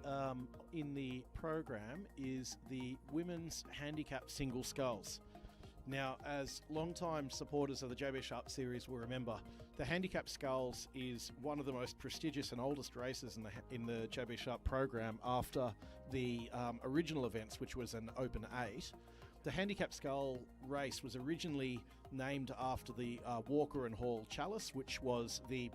in the program is the Women's Handicap Single Sculls. Now, as long-time supporters of the JB Sharp series will remember, the Handicap Sculls is one of the most prestigious and oldest races in the JB Sharp program after the original events, which was an Open 8. The Handicap Scull race was originally named after the Walker and Hall Chalice, which was the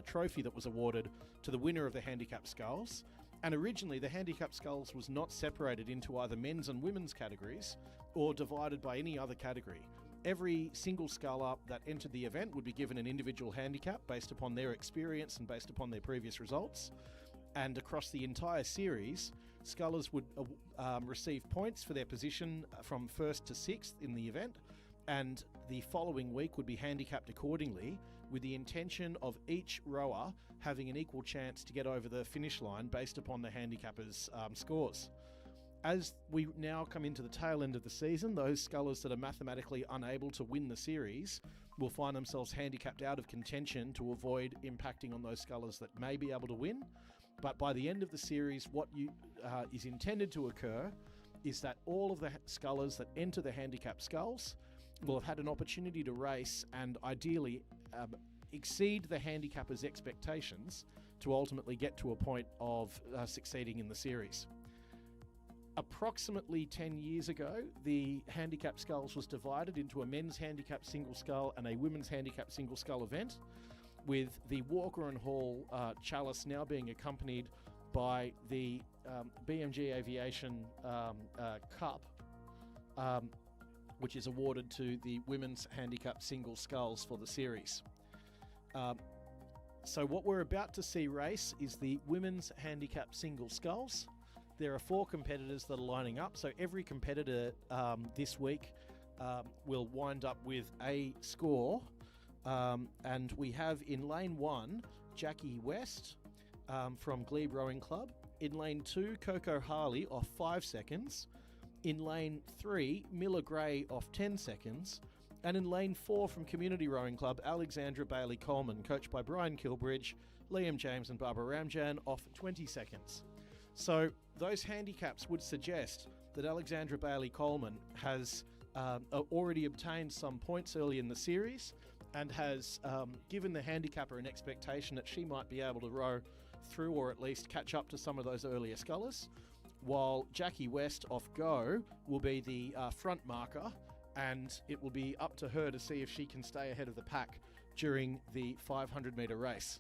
trophy that was awarded to the winner of the Handicap Sculls. And originally, the Handicap Sculls was not separated into either men's and women's categories or divided by any other category. Every single sculler that entered the event would be given an individual handicap based upon their experience and based upon their previous results. And across the entire series, scullers would receive points for their position from 1st to 6th in the event, and the following week would be handicapped accordingly, with the intention of each rower having an equal chance to get over the finish line based upon the handicapper's scores. As we now come into the tail end of the season, those scullers that are mathematically unable to win the series will find themselves handicapped out of contention to avoid impacting on those scullers that may be able to win. But by the end of the series, what is intended to occur is that all of the scullers that enter the handicap sculls will have had an opportunity to race and ideally exceed the handicapper's expectations to ultimately get to a point of succeeding in the series. Approximately 10 years ago, the handicap sculls was divided into a men's handicap single scull and a women's handicap single scull event, with the Walker and Hall Chalice now being accompanied by the BMG Aviation Cup, which is awarded to the women's handicap single sculls for the series. So what we're about to see race is the women's handicap single sculls. There are 4 competitors that are lining up, so every competitor this week will wind up with a score. And we have in lane 1, Jackie West from Glebe Rowing Club. In lane 2, Coco Harley off 5 seconds. In lane 3, Miller Gray off 10 seconds. And in lane 4 from Community Rowing Club, Alexandra Bailey Coleman, coached by Brian Kilbridge, Liam James and Barbara Ramjan, off 20 seconds. So those handicaps would suggest that Alexandra Bailey Coleman has already obtained some points early in the series and has given the handicapper an expectation that she might be able to row through or at least catch up to some of those earlier scullers, while Jackie West off Go will be the front marker, and it will be up to her to see if she can stay ahead of the pack during the 500 metre race.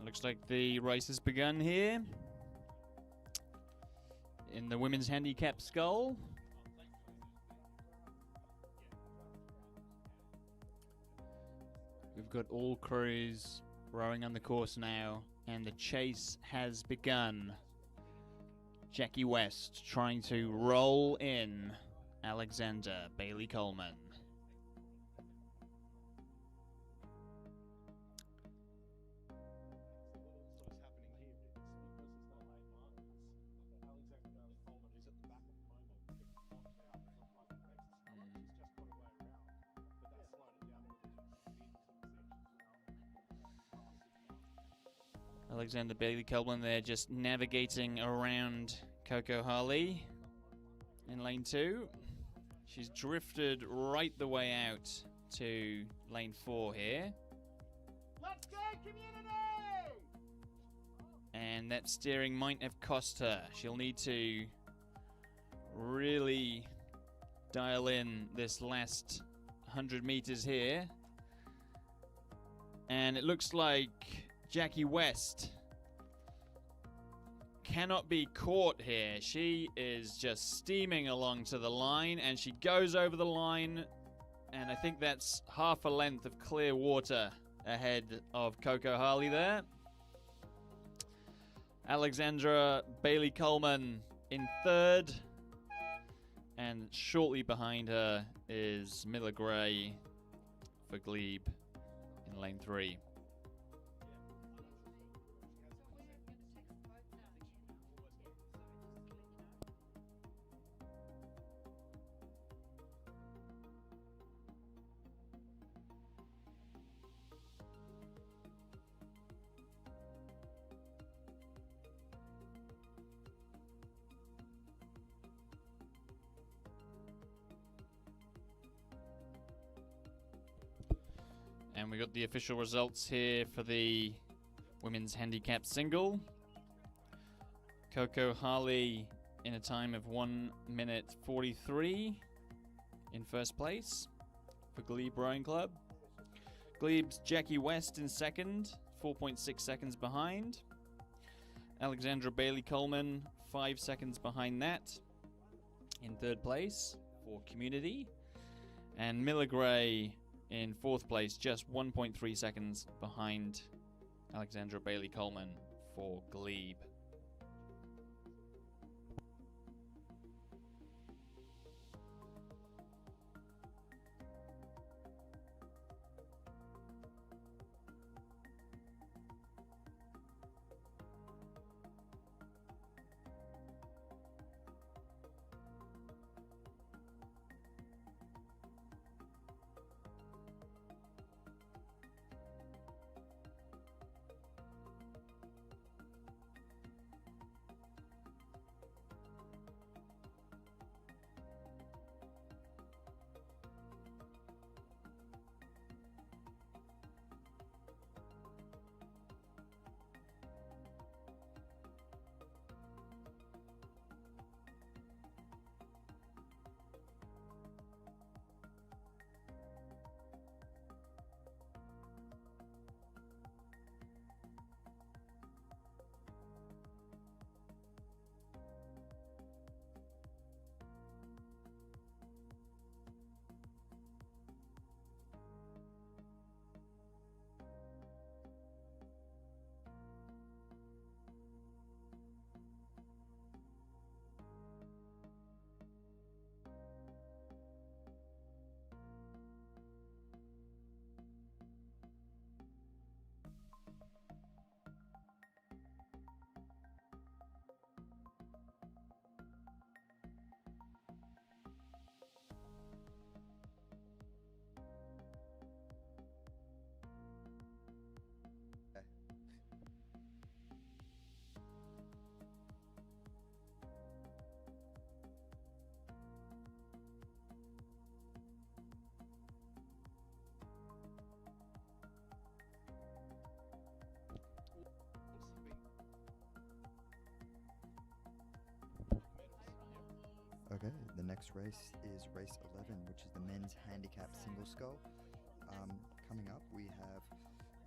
Looks like the race has begun here in the women's handicap scull. We've got all crews rowing on the course now, and the chase has begun. Jackie West trying to roll in Alexander Bailey Coleman. Alexander Bailey Coleman there just navigating around Coco Harley in lane 2. She's drifted right the way out to lane 4 here. Let's go, community! And that steering might have cost her. She'll need to really dial in this last 100 meters here. And it looks like Jackie West cannot be caught here. She is just steaming along to the line, and she goes over the line, and I think that's half a length of clear water ahead of Coco Harley there. Alexandra Bailey Coleman in 3rd, and shortly behind her is Miller Gray for Glebe in lane 3. And we got the official results here for the women's handicap single. Coco Harley in a time of 1 minute 43 in first place for Glebe Rowing Club. Glebe's Jackie West in second, 4.6 seconds behind. Alexandra Bailey Coleman, 5 seconds behind that in third place for Community. And Miller Gray in fourth place, just 1.3 seconds behind Alexandra Bailey Coleman for Glebe. Okay, the next race is race 11, which is the men's handicap single scull. Coming up, we have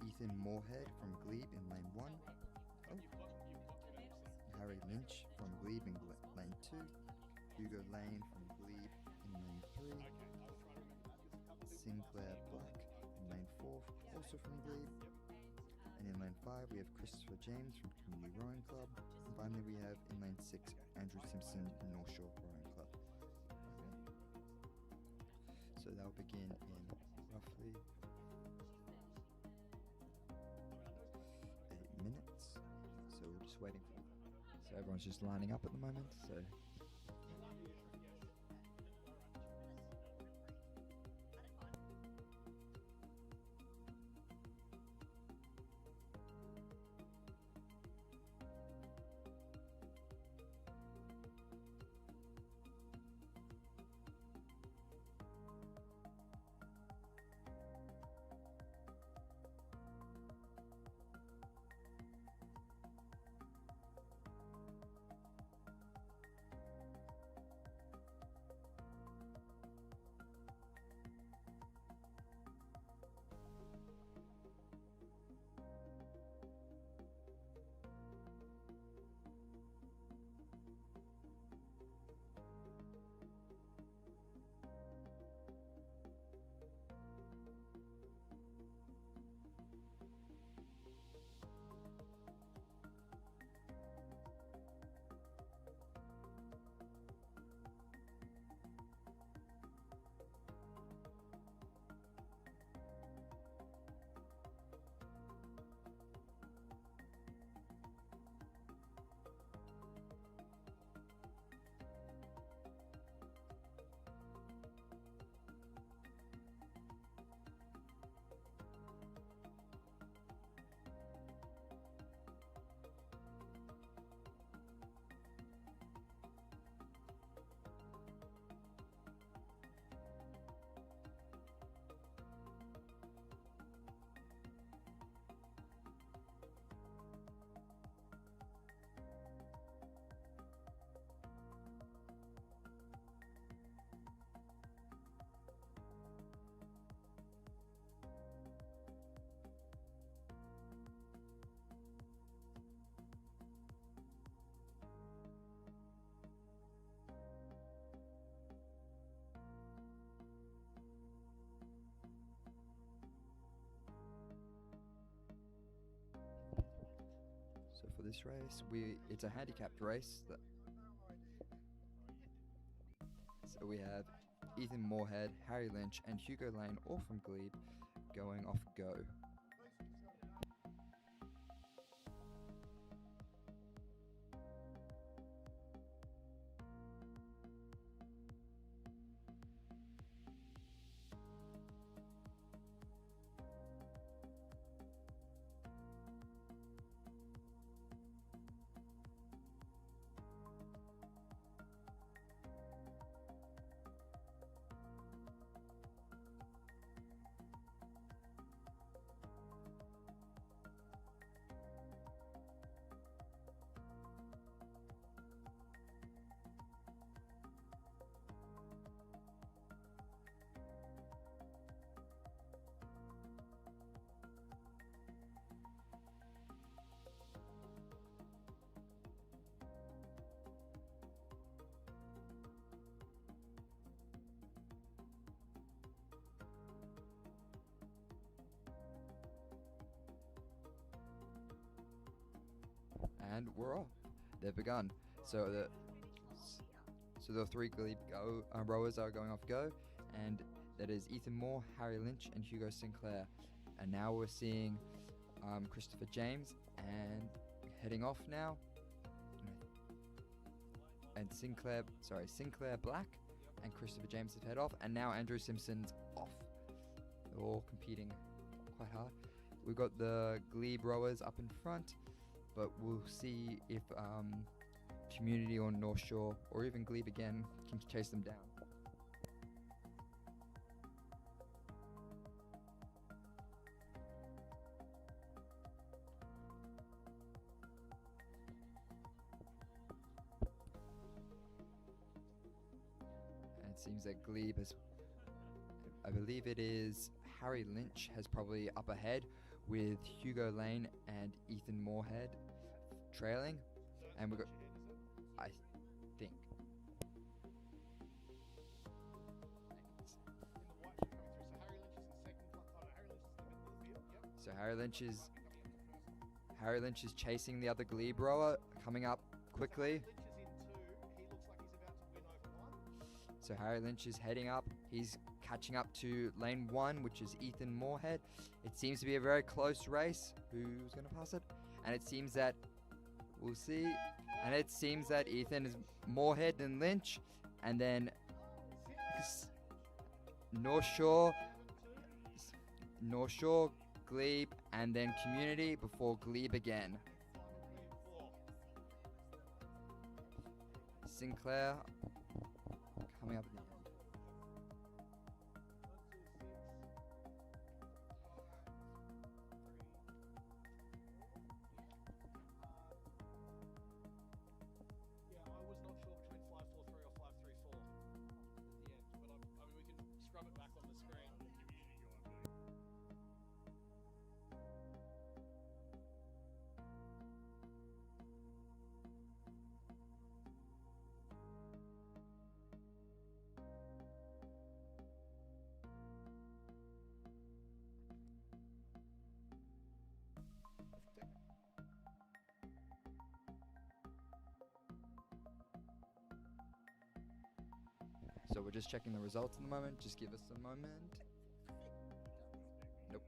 Ethan Moorhead from Glebe in lane 1. Harry Lynch from Glebe in lane 2. Hugo Lane from Glebe in lane 3. Sinclair Black in lane 4, also from Glebe. And in lane 5, we have Christopher James from Community Rowing Club. And finally, we have in lane 6, Andrew Simpson from North Shore Rowing Club. So they'll begin in roughly 8 minutes. So we're just waiting for them. So everyone's just lining up at the moment. So for this race. It's a handicapped race. So we have Ethan Moorhead, Harry Lynch, and Hugo Lane, all from Glebe, going off go. And we're off. They've begun. So the three Glebe rowers are going off go, and that is Ethan Moore, Harry Lynch, and Hugo Sinclair. And now we're seeing Christopher James and heading off now. And Sinclair Black and Christopher James have head off, and now Andrew Simpson's off. They're all competing quite hard. We've got the Glebe rowers up in front, but we'll see if Community or North Shore or even Glebe again can chase them down. And it seems that Glebe has, I believe it is Harry Lynch has probably up ahead, with Hugo Lane and Ethan Moorhead trailing, and we've got, I think, so Harry Lynch is chasing the other Glebe rower, coming up quickly. So Harry Lynch is heading up. He's catching up to lane 1, which is Ethan Moorhead. It seems to be a very close race. Who's going to pass it? And it seems that, we'll see, and it seems that Ethan is Moorhead than Lynch, and then North Shore, Glebe, and then Community before Glebe again. Sinclair coming up at the end. So we're just checking the results at the moment. Just give us a moment. Nope.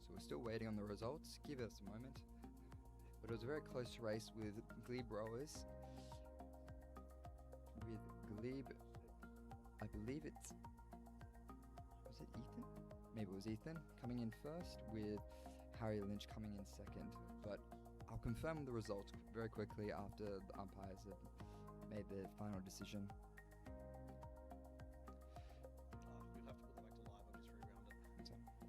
So we're still waiting on the results. Give us a moment. But it was a very close race with Glebe rowers. With Glebe, I believe it's, was it Ethan? Maybe it was Ethan coming in first, with Harry Lynch coming in second. But I'll confirm the results very quickly after the umpires have made their final decision. You'll have to put that back to live. I've just rewound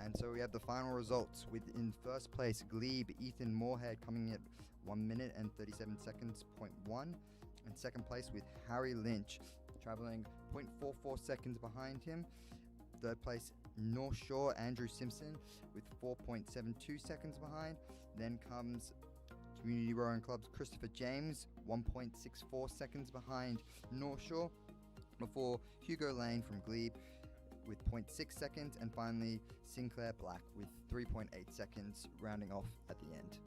it. And so we have the final results, with in first place Glebe Ethan Moorhead coming at 1 minute and 37 seconds, 0.1. And second place with Harry Lynch, traveling 0.44 seconds behind him. Third place, North Shore Andrew Simpson with 4.72 seconds behind. Then comes Community Rowing Club's Christopher James, 1.64 seconds behind North Shore, before Hugo Lane from Glebe with 0.6 seconds, and finally Sinclair Black with 3.8 seconds, rounding off at the end.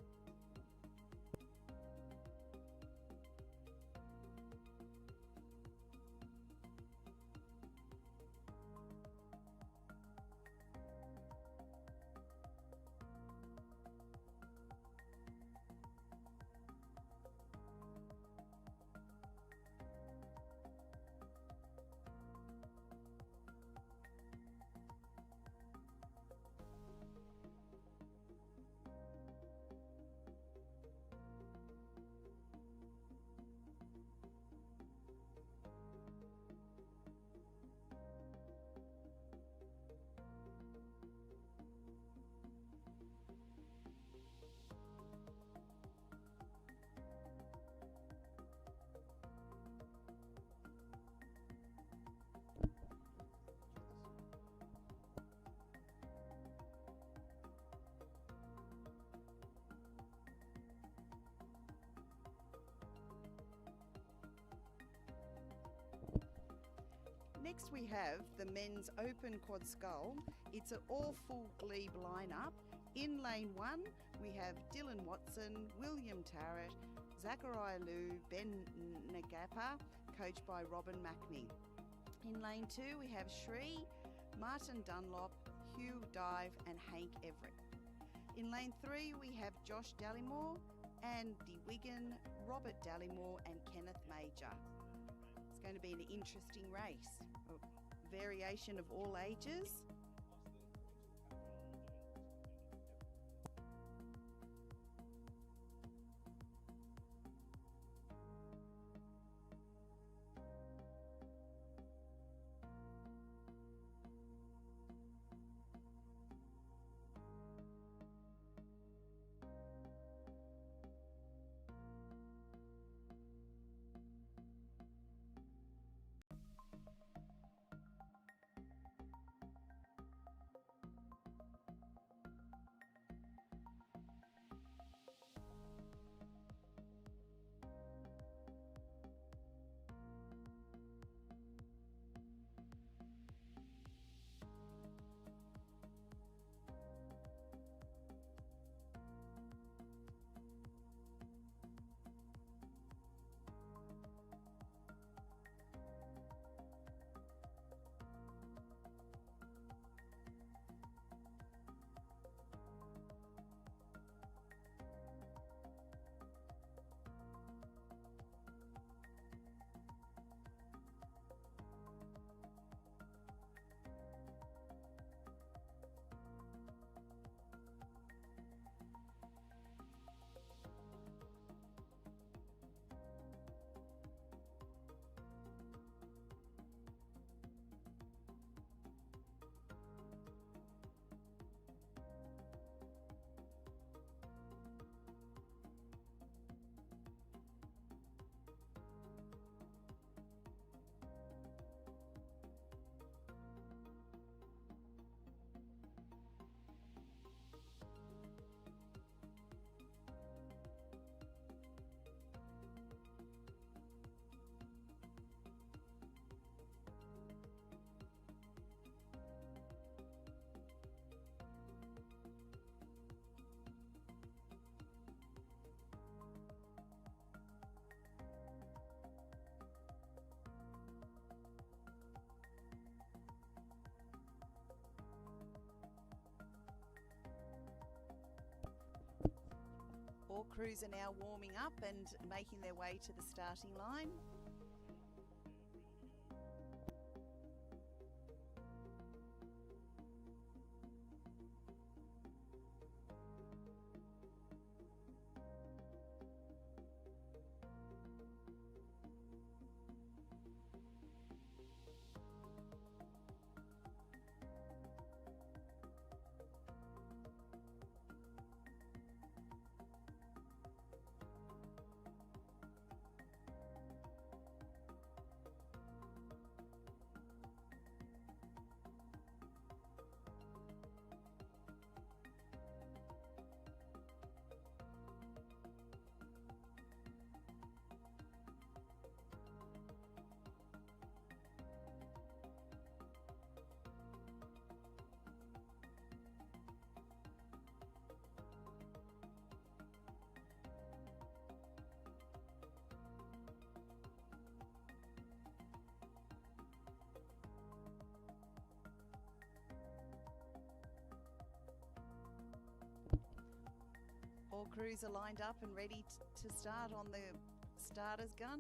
Next we have the men's open quad scull. It's an all full Glebe lineup. In lane 1 we have Dylan Watson, William Tarrant, Zachariah Liu, Ben Nagapa, coached by Robin Mackney. In lane 2 we have Shree, Martin Dunlop, Hugh Dive and Hank Everett. In lane 3 we have Josh Dallymore, Andy Wigan, Robert Dallymore and Kenneth Major. It's going to be an interesting race. A variation of all ages. All crews are now warming up and making their way to the starting line. All crews are lined up and ready to start on the starter's gun.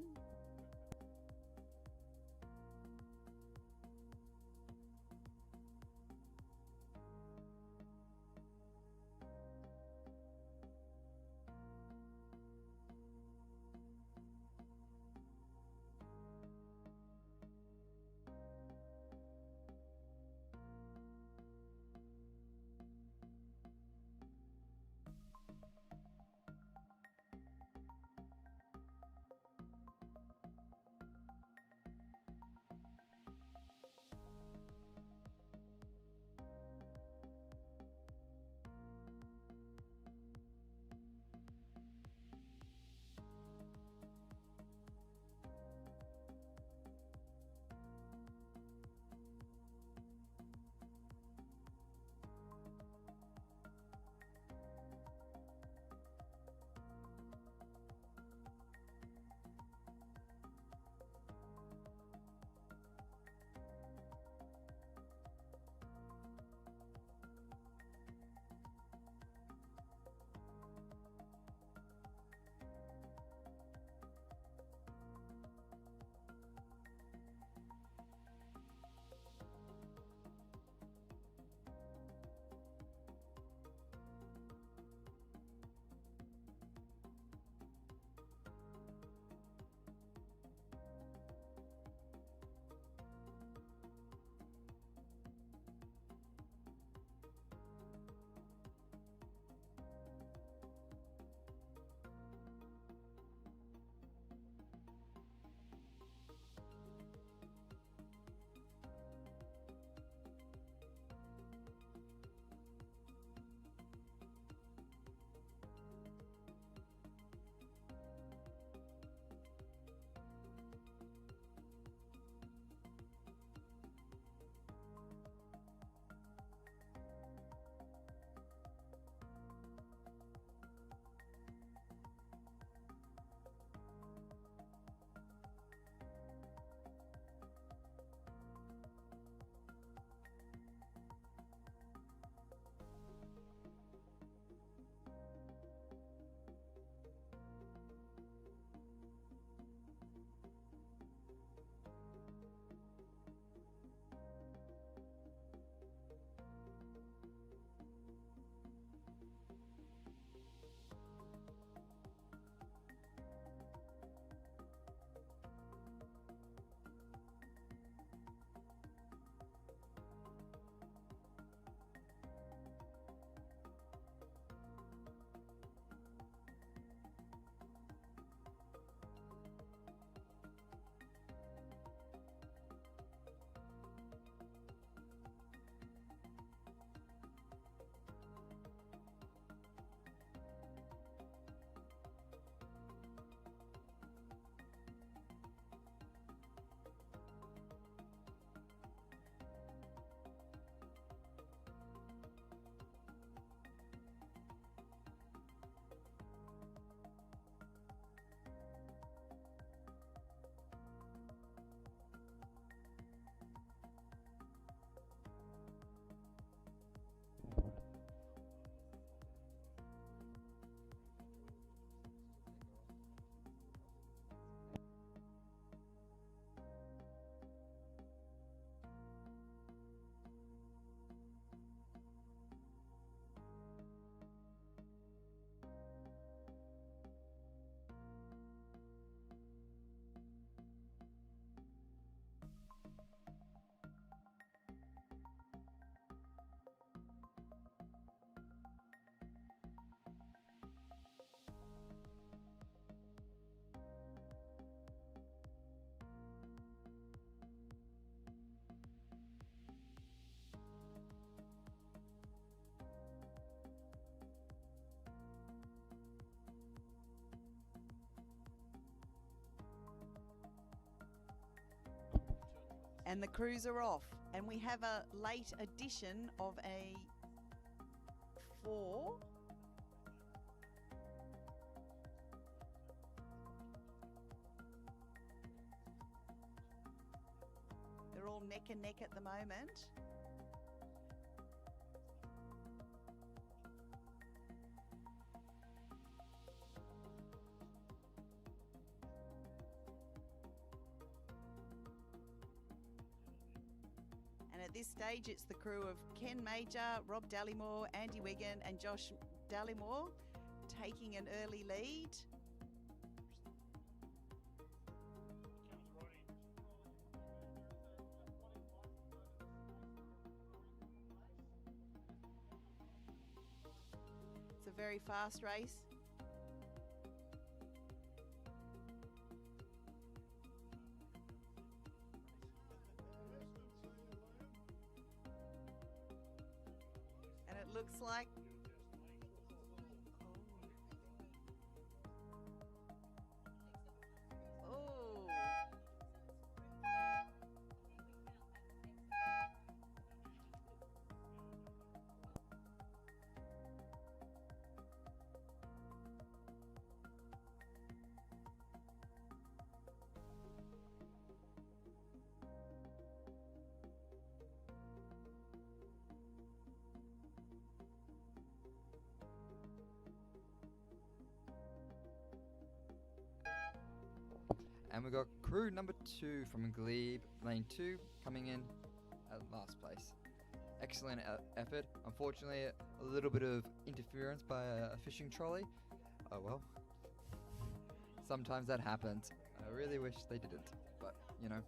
And the crews are off. And we have a late addition of a 4. They're all neck and neck at the moment. At this stage, it's the crew of Ken Major, Rob Dallymore, Andy Wigan, and Josh Dallymore taking an early lead. It's a very fast race. And it looks like oh. And we got crew number 2 from Glebe, lane 2, coming in at last place. Excellent effort. Unfortunately, a little bit of interference by a fishing trolley. Oh well. Sometimes that happens. I really wish they didn't, but you know.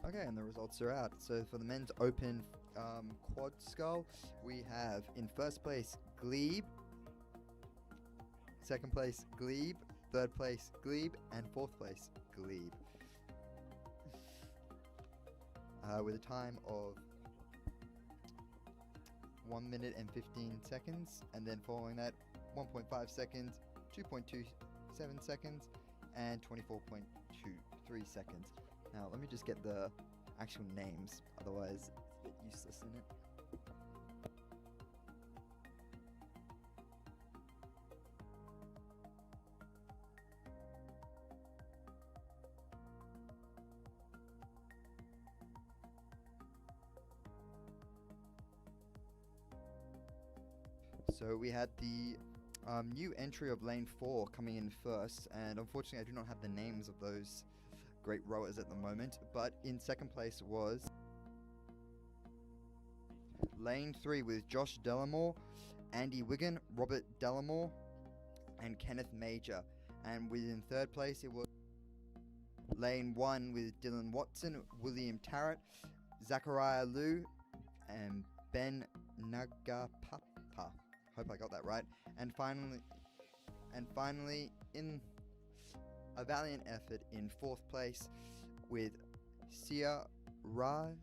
Okay, and the results are out. So for the men's open quad scull, we have in first place Glebe, second place Glebe, third place Glebe, and fourth place Glebe. With a time of 1 minute and 15 seconds, and then following that 1.5 seconds, 2.27 seconds, and 24.23 seconds. Now let me just get the actual names, otherwise it's a bit useless in it. So we had the new entry of lane 4 coming in first, and unfortunately I do not have the names of those great rowers at the moment, but in second place was lane 3 with Josh Delamore, Andy Wigan, Robert Delamore, and Kenneth Major. And within third place it was lane 1 with Dylan Watson, William Tarrant, Zachariah Liu, and Ben Nagapapa. Hope I got that right. And finally, in a valiant effort in fourth place with Sia Rajapal.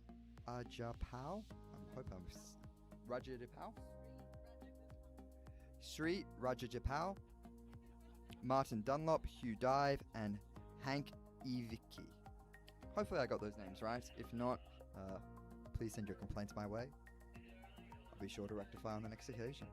I hope I'm Rajapal. Sri Rajapal, Martin Dunlop, Hugh Dive, and Hank Evicki. Hopefully I got those names right. If not, please send your complaints my way. I'll be sure to rectify on the next occasion.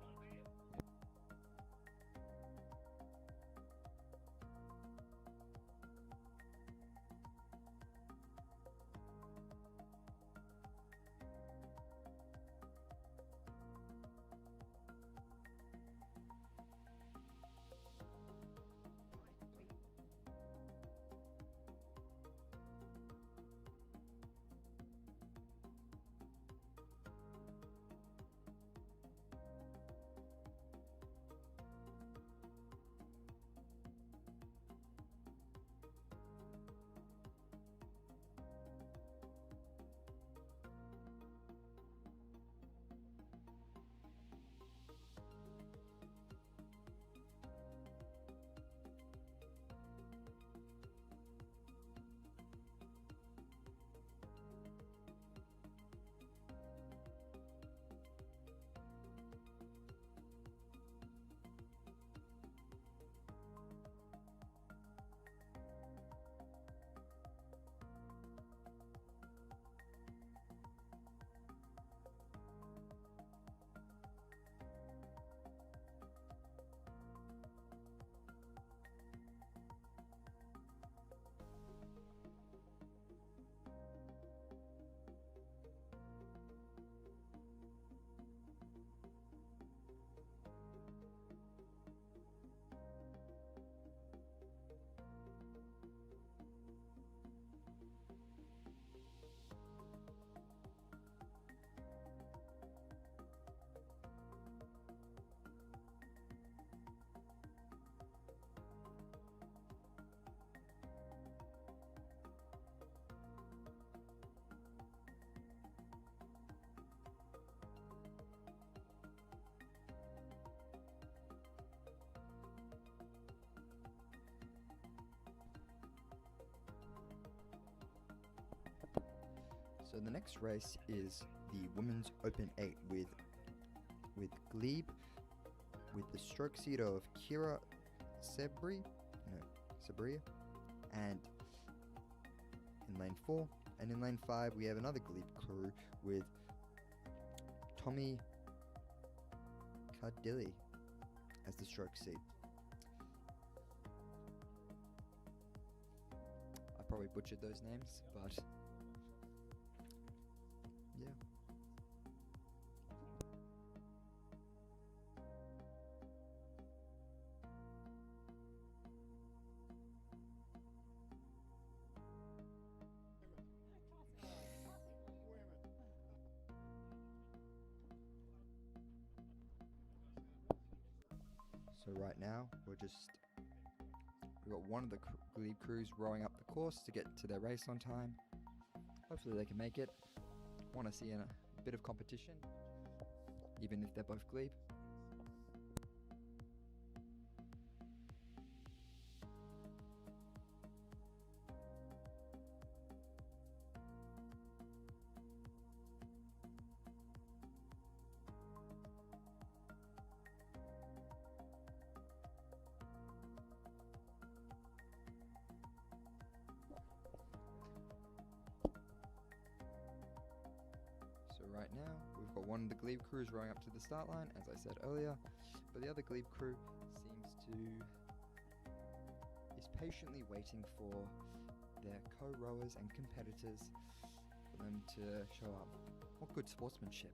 So the next race is the Women's Open 8 with Glebe, with the stroke seat of Kira Sabria, and in lane 4. And in lane 5 we have another Glebe crew with Tommy Cardilli as the stroke seat. I probably butchered those names, but yeah. So right now we've got one of the Glebe crews rowing up the course to get to their race on time, Hopefully they can make it. Want to see a bit of competition, even if they're both Glebe. So right now, we've got one of the Glebe crews rowing up to the start line, as I said earlier, but the other Glebe crew is patiently waiting for their co-rowers and competitors for them to show up. What good sportsmanship.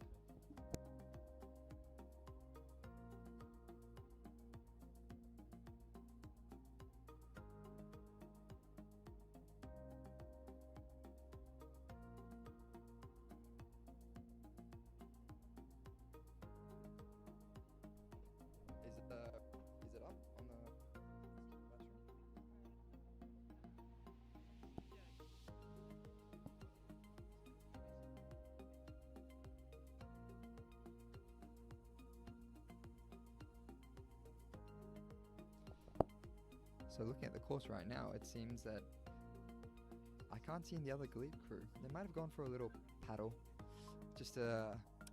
Is it up on the classroom? So looking at the course right now, it seems that I can't see the other Glebe crew. They might have gone for a little paddle, just to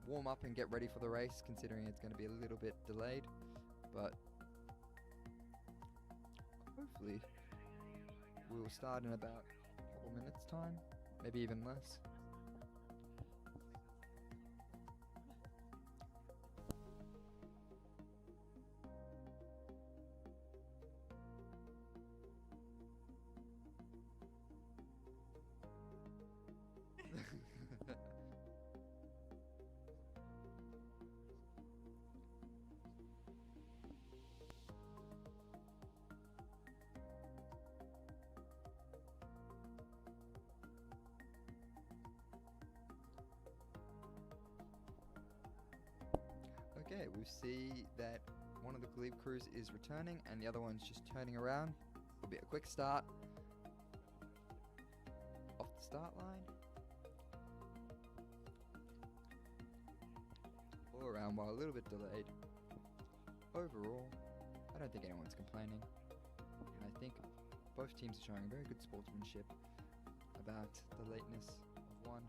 warm up and get ready for the race, considering it's going to be a little bit delayed. But hopefully we will start in about a couple minutes time, maybe even less. Okay, we see that one of the Glebe crews is returning and the other one's just turning around. It'll be a quick start off the start line. All around while a little bit delayed. Overall, I don't think anyone's complaining. And I think both teams are showing very good sportsmanship about the lateness of one.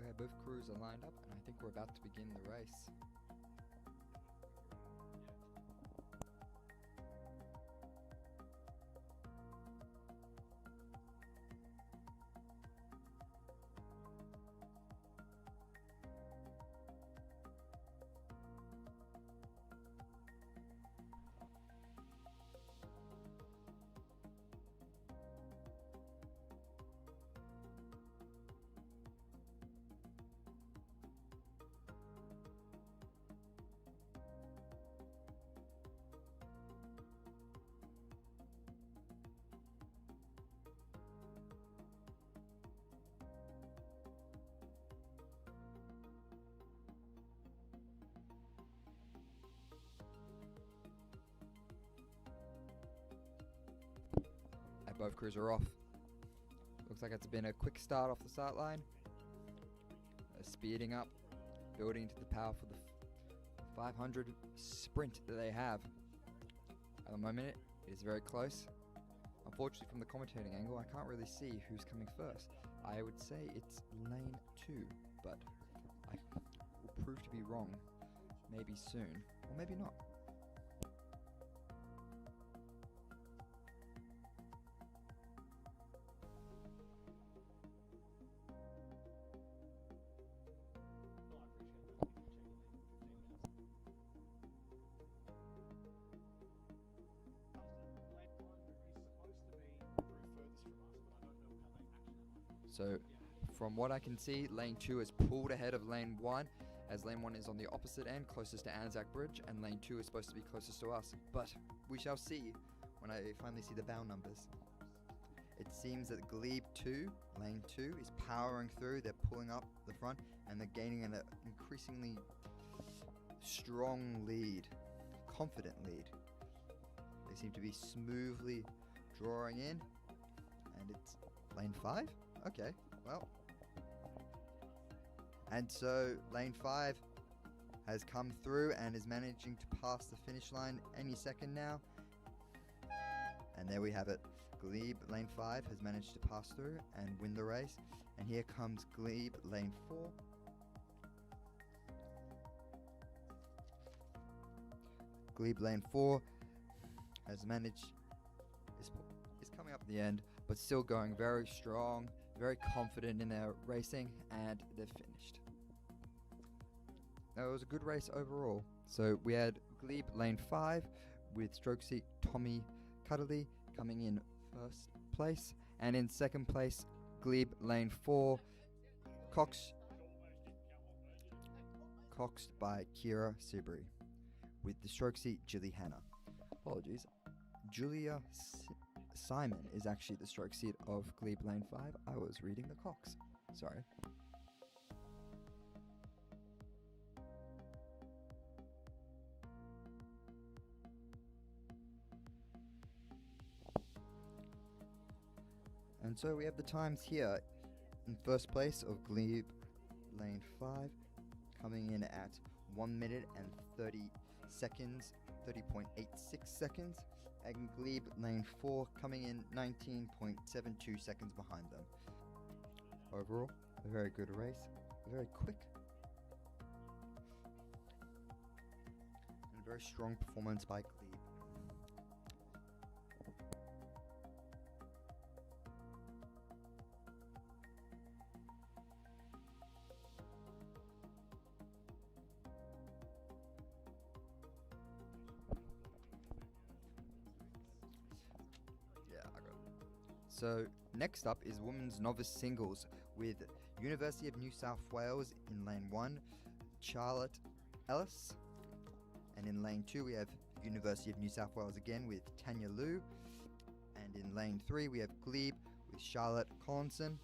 Okay, both crews are lined up and I think we're about to begin the race. Both crews are off. Looks like it's been a quick start off the start line. speeding up, building to the power for the 500 sprint that they have. At the moment, it is very close. Unfortunately, from the commentating angle, I can't really see who's coming first. I would say it's lane 2, but I will prove to be wrong maybe soon, or maybe not. So, from what I can see, lane 2 is pulled ahead of lane 1, as lane 1 is on the opposite end, closest to Anzac Bridge, and lane 2 is supposed to be closest to us. But we shall see when I finally see the bow numbers. It seems that Glebe 2, lane 2, is powering through. They're pulling up the front, and they're gaining an increasingly strong lead, confident lead. They seem to be smoothly drawing in, and it's lane 5? Okay, well. And so lane 5 has come through and is managing to pass the finish line any second now. And there we have it. Glebe, lane 5, has managed to pass through and win the race. And here comes Glebe, lane 4. Glebe, lane 4, has managed, is coming up the end, but still going very strong, very confident in their racing, and they've finished. Now, it was a good race overall. So we had Glebe, lane 5, with stroke seat Tommy Cuddley coming in first place, and in second place, Glebe, lane 4, coxed by Kira Sibri, with the stroke seat Julie Hanna. Apologies. Julia Simon is actually the stroke seat of Glebe lane 5. I was reading the Cox. Sorry. And so we have the times here. In first place of Glebe lane 5, coming in at 1 minute and 30 seconds, 30.86 seconds. And Glebe lane 4 coming in 19.72 seconds behind them. Overall, a very good race, very quick, and a very strong performance by Glebe. So next up is women's novice singles with University of New South Wales in lane 1, Charlotte Ellis, and in lane 2 we have University of New South Wales again with Tanya Liu, and in lane 3 we have Glebe with Charlotte Collinson,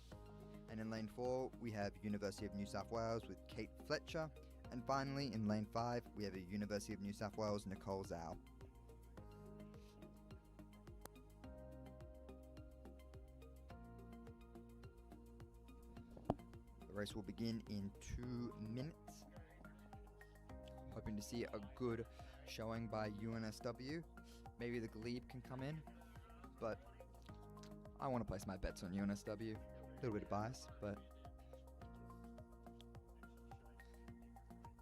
and in lane 4 we have University of New South Wales with Kate Fletcher, and finally in lane 5 we have a University of New South Wales Nicole Zhao. The race will begin in 2 minutes. Hoping to see a good showing by UNSW. Maybe the Glebe can come in, but I want to place my bets on UNSW. A little bit of bias, but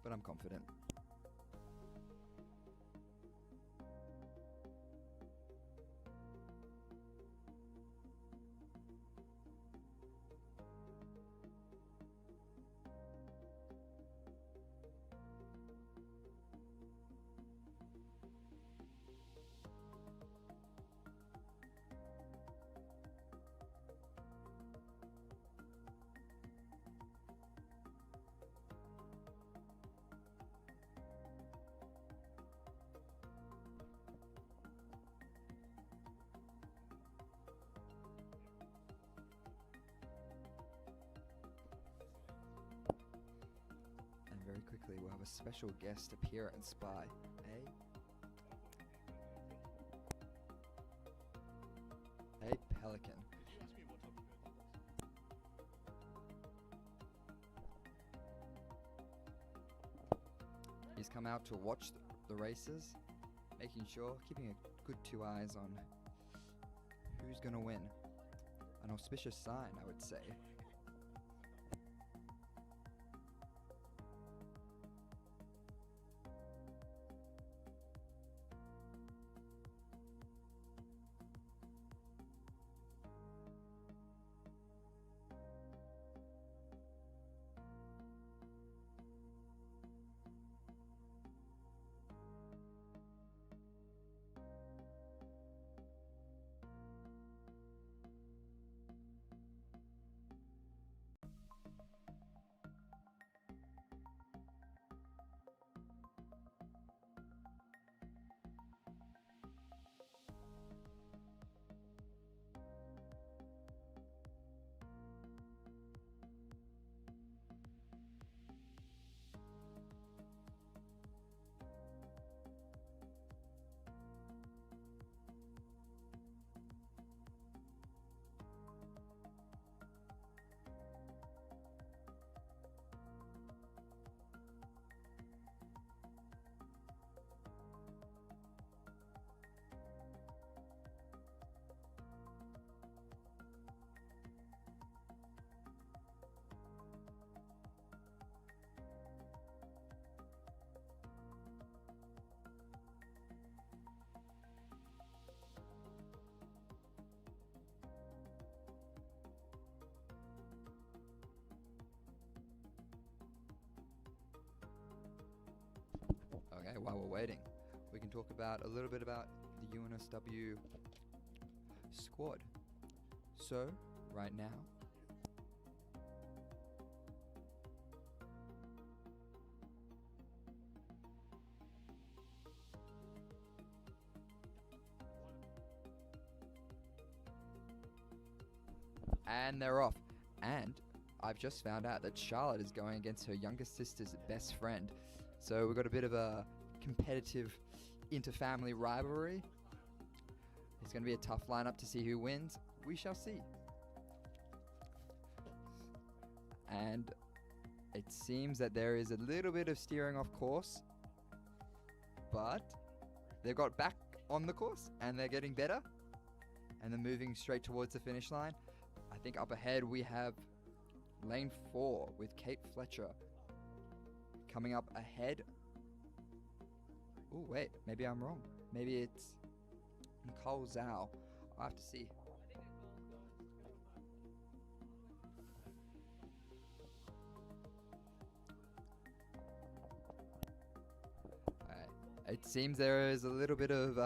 I'm confident. Very quickly, we'll have a special guest appearance by a pelican. families come out to watch the races, making sure, keeping a good 2 eyes on who's going to win. An auspicious sign, I would say. Okay, while we're waiting, we can talk about a little bit about the UNSW squad. So, right now, and they're off. And I've just found out that Charlotte is going against her younger sister's best friend. So we've got a bit of a competitive inter-family rivalry. It's going to be a tough lineup to see who wins. We shall see. And it seems that there is a little bit of steering off course, but they've got back on the course and they're getting better and they're moving straight towards the finish line. I think up ahead we have lane 4 with Kate Fletcher coming up ahead. Oh wait, maybe I'm wrong. Maybe it's Nicole Zhao. I'll have to see. It seems there is a little bit of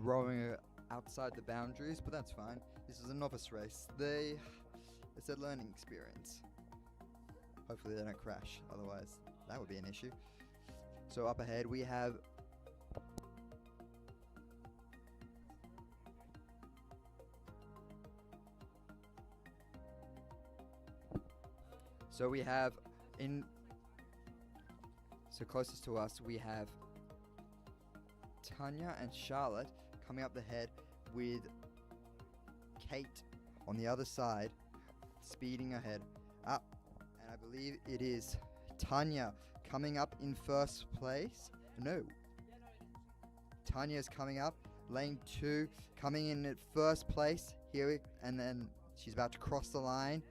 rowing outside the boundaries, but that's fine. This is a novice race. It's a learning experience. Hopefully they don't crash, otherwise that would be an issue. So up ahead we have closest to us we have Tanya and Charlotte coming up the head with Kate on the other side speeding ahead up, and I believe it is Tanya coming up in first place. No, Tanya's coming up lane 2, coming in at first place here, and then she's about to cross the line.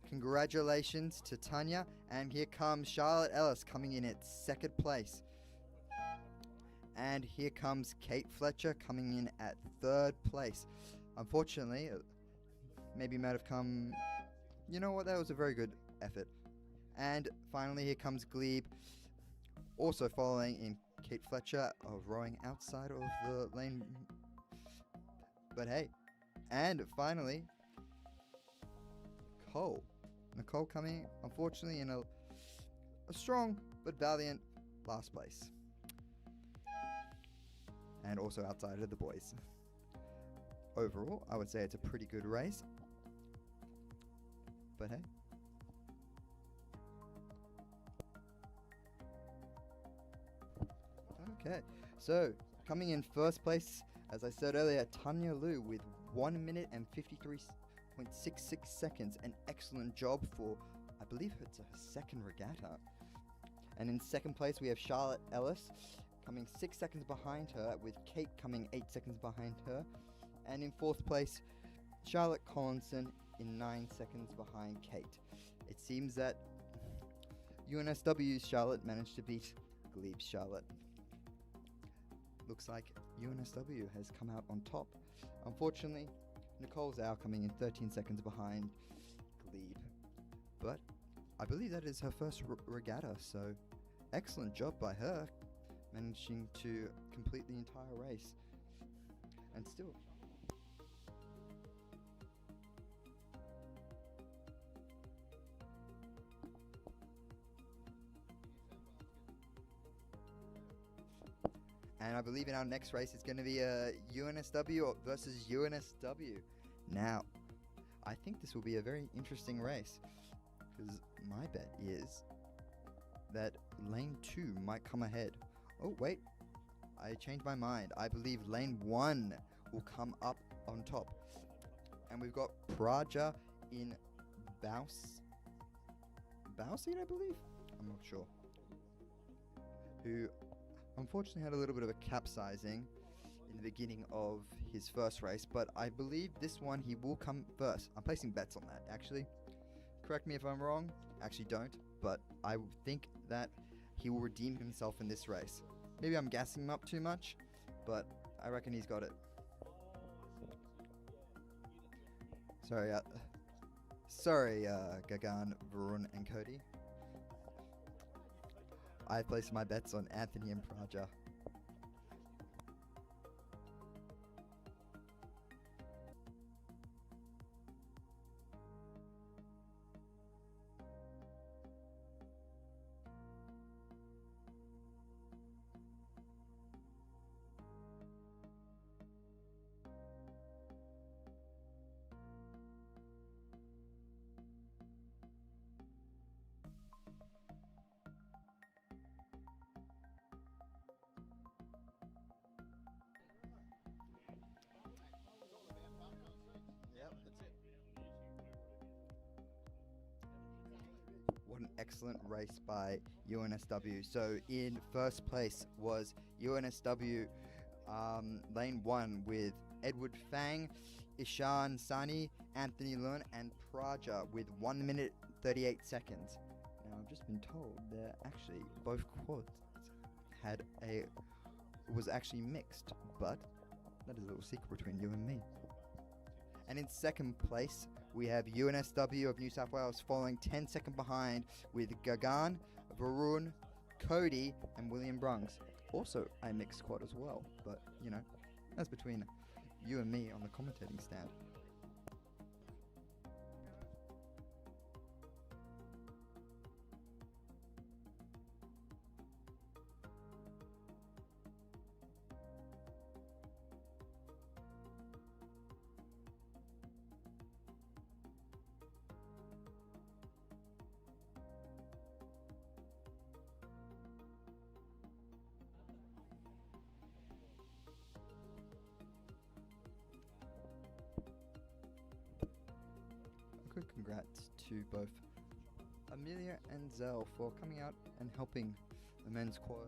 Congratulations to Tanya, and here comes Charlotte Ellis coming in at second place. And here comes Kate Fletcher coming in at third place. Unfortunately, maybe might have come... You know what, that was a very good effort. And finally here comes Glebe, also following in Kate Fletcher of rowing outside of the lane. But hey, and finally, Nicole coming, unfortunately, in a strong but valiant last place. And also outside of the boys. Overall, I would say it's a pretty good race. But hey. Okay, so coming in first place, as I said earlier, Tanya Liu with 1 minute and 53.66 seconds. An excellent job for, I believe it's her second regatta. And in second place, we have Charlotte Ellis coming 6 seconds behind her, with Kate coming 8 seconds behind her. And in fourth place, Charlotte Collinson in 9 seconds behind Kate. It seems that UNSW's Charlotte managed to beat Glebe's Charlotte. Looks like UNSW has come out on top. Unfortunately, Nicole Zhao coming in 13 seconds behind Glebe. But I believe that is her first regatta, so excellent job by her, managing to complete the entire race. And still, and I believe in our next race it's going to be a UNSW versus UNSW. Now, I think this will be a very interesting race, because my bet is that lane 2 might come ahead. Oh wait, I changed my mind. I believe lane 1 will come up on top. And we've got Praja in Bauseed, I believe? I'm not sure. Who unfortunately had a little bit of a capsizing in the beginning of his first race, but I believe this one he will come first. I'm placing bets on that, actually. Correct me if I'm wrong. Actually don't, but I think that he will redeem himself in this race. Maybe I'm gassing him up too much, but I reckon he's got it. Sorry, Gagan, Varun, and Cody. I placed my bets on Anthony and Praja. Yep, that's it. What an excellent race by UNSW. So in first place was UNSW lane 1 with Edward Fang, Ishan Sani, Anthony Lun, and Praja with 1 minute 38 seconds. Now I've just been told that actually both quads was actually mixed, but that is a little secret between you and me. And in second place, we have UNSW of New South Wales following 10 seconds behind with Gagan, Varun, Cody, and William Brungs. Also a mixed squad as well, but you know, that's between you and me on the commentating stand. Quick congrats to both Amelia and Zell for coming out and helping the men's quad